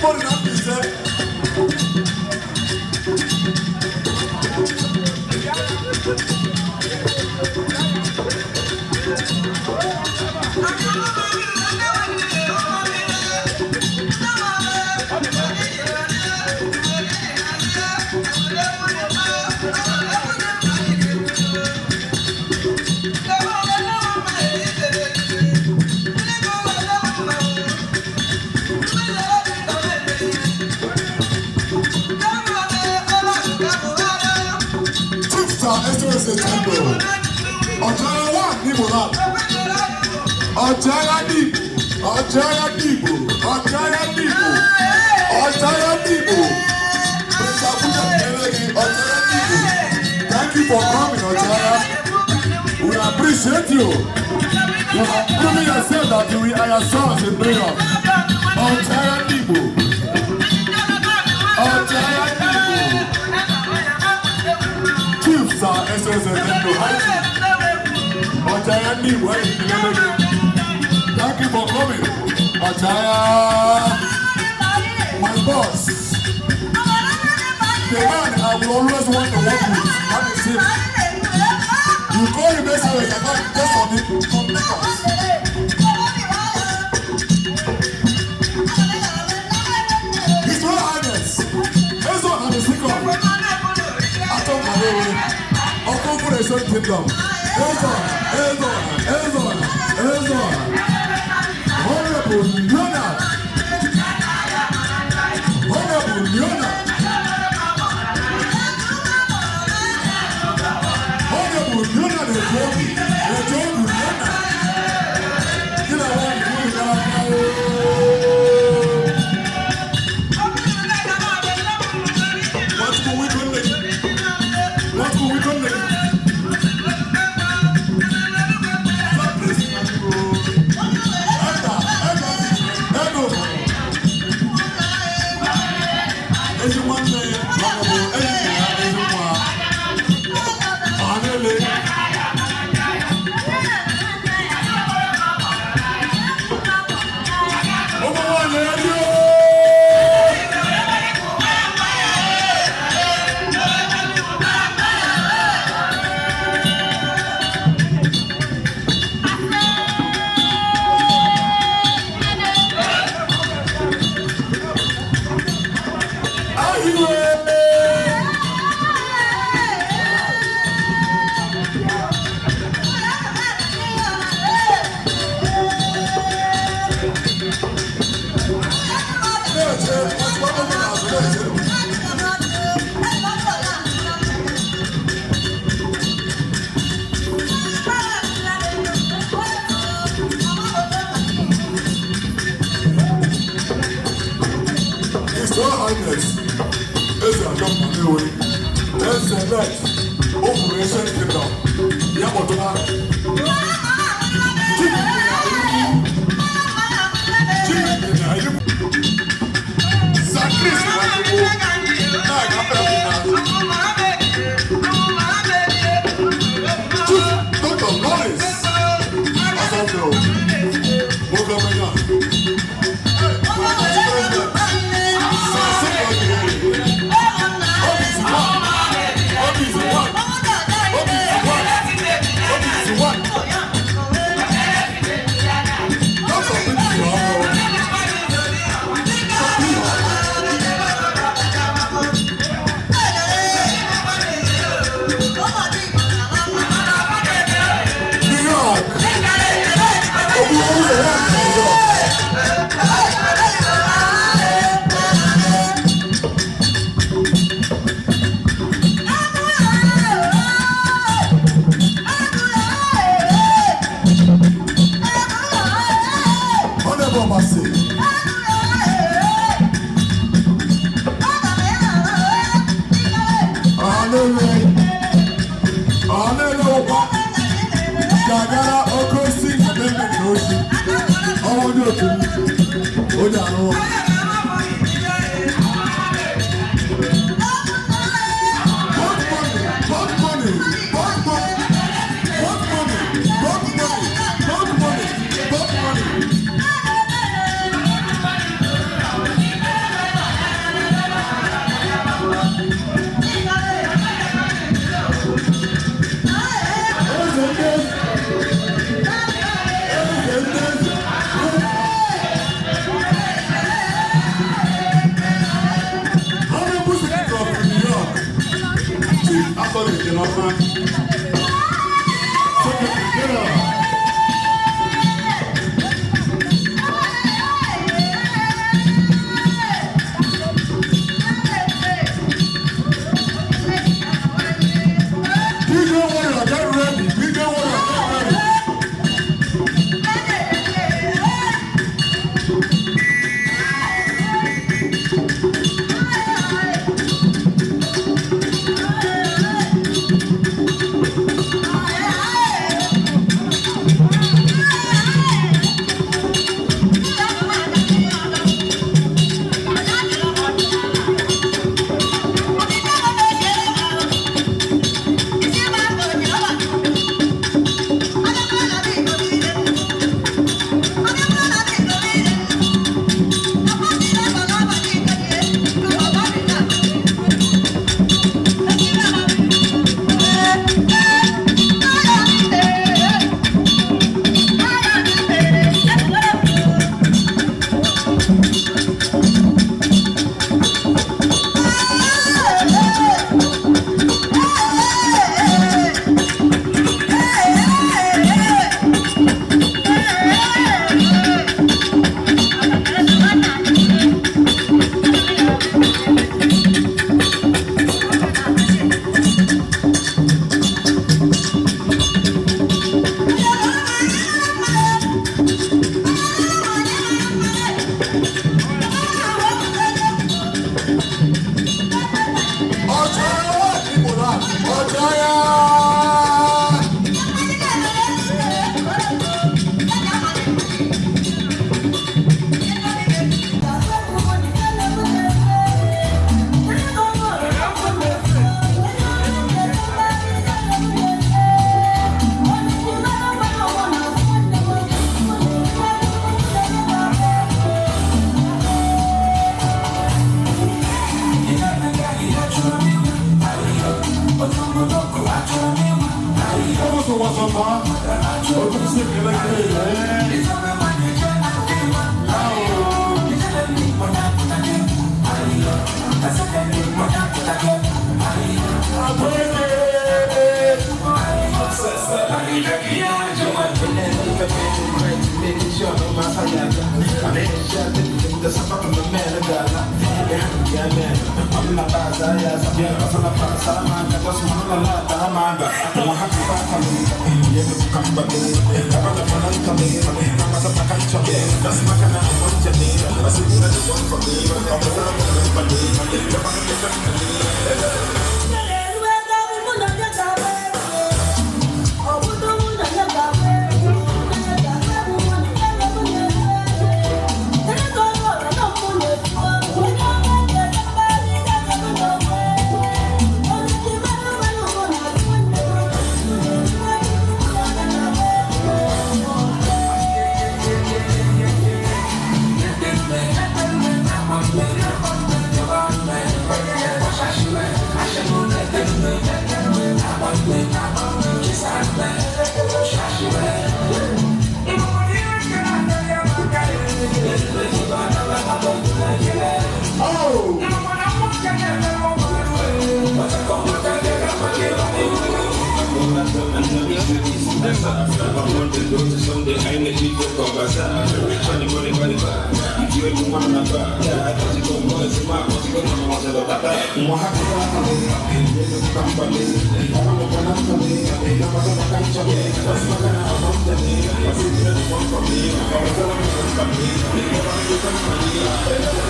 Money, not be said. Thank you for coming, Ojaya. We appreciate you. You have proven yourself that you are your sons in New York. Ojaya Nibo. Chief Sir Eze-ndi-eze Ojaya Nibo. Thank you for coming, Ojaya. My boss. The man I will always want to work with. That is him. You call him Mbaise Eze, just on it, from Lagos. His Royal Highness, Ezon and the Sikon, Atom Marewe, Okofu the Sun Kingdom, Ezon, Honorable Leonard, Honorable Leonard. Thank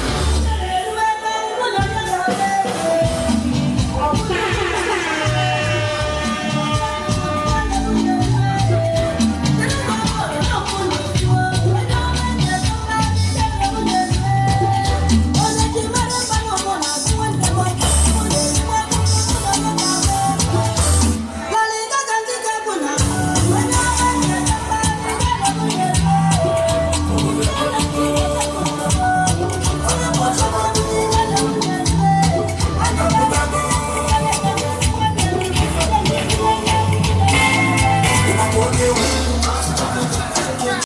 you.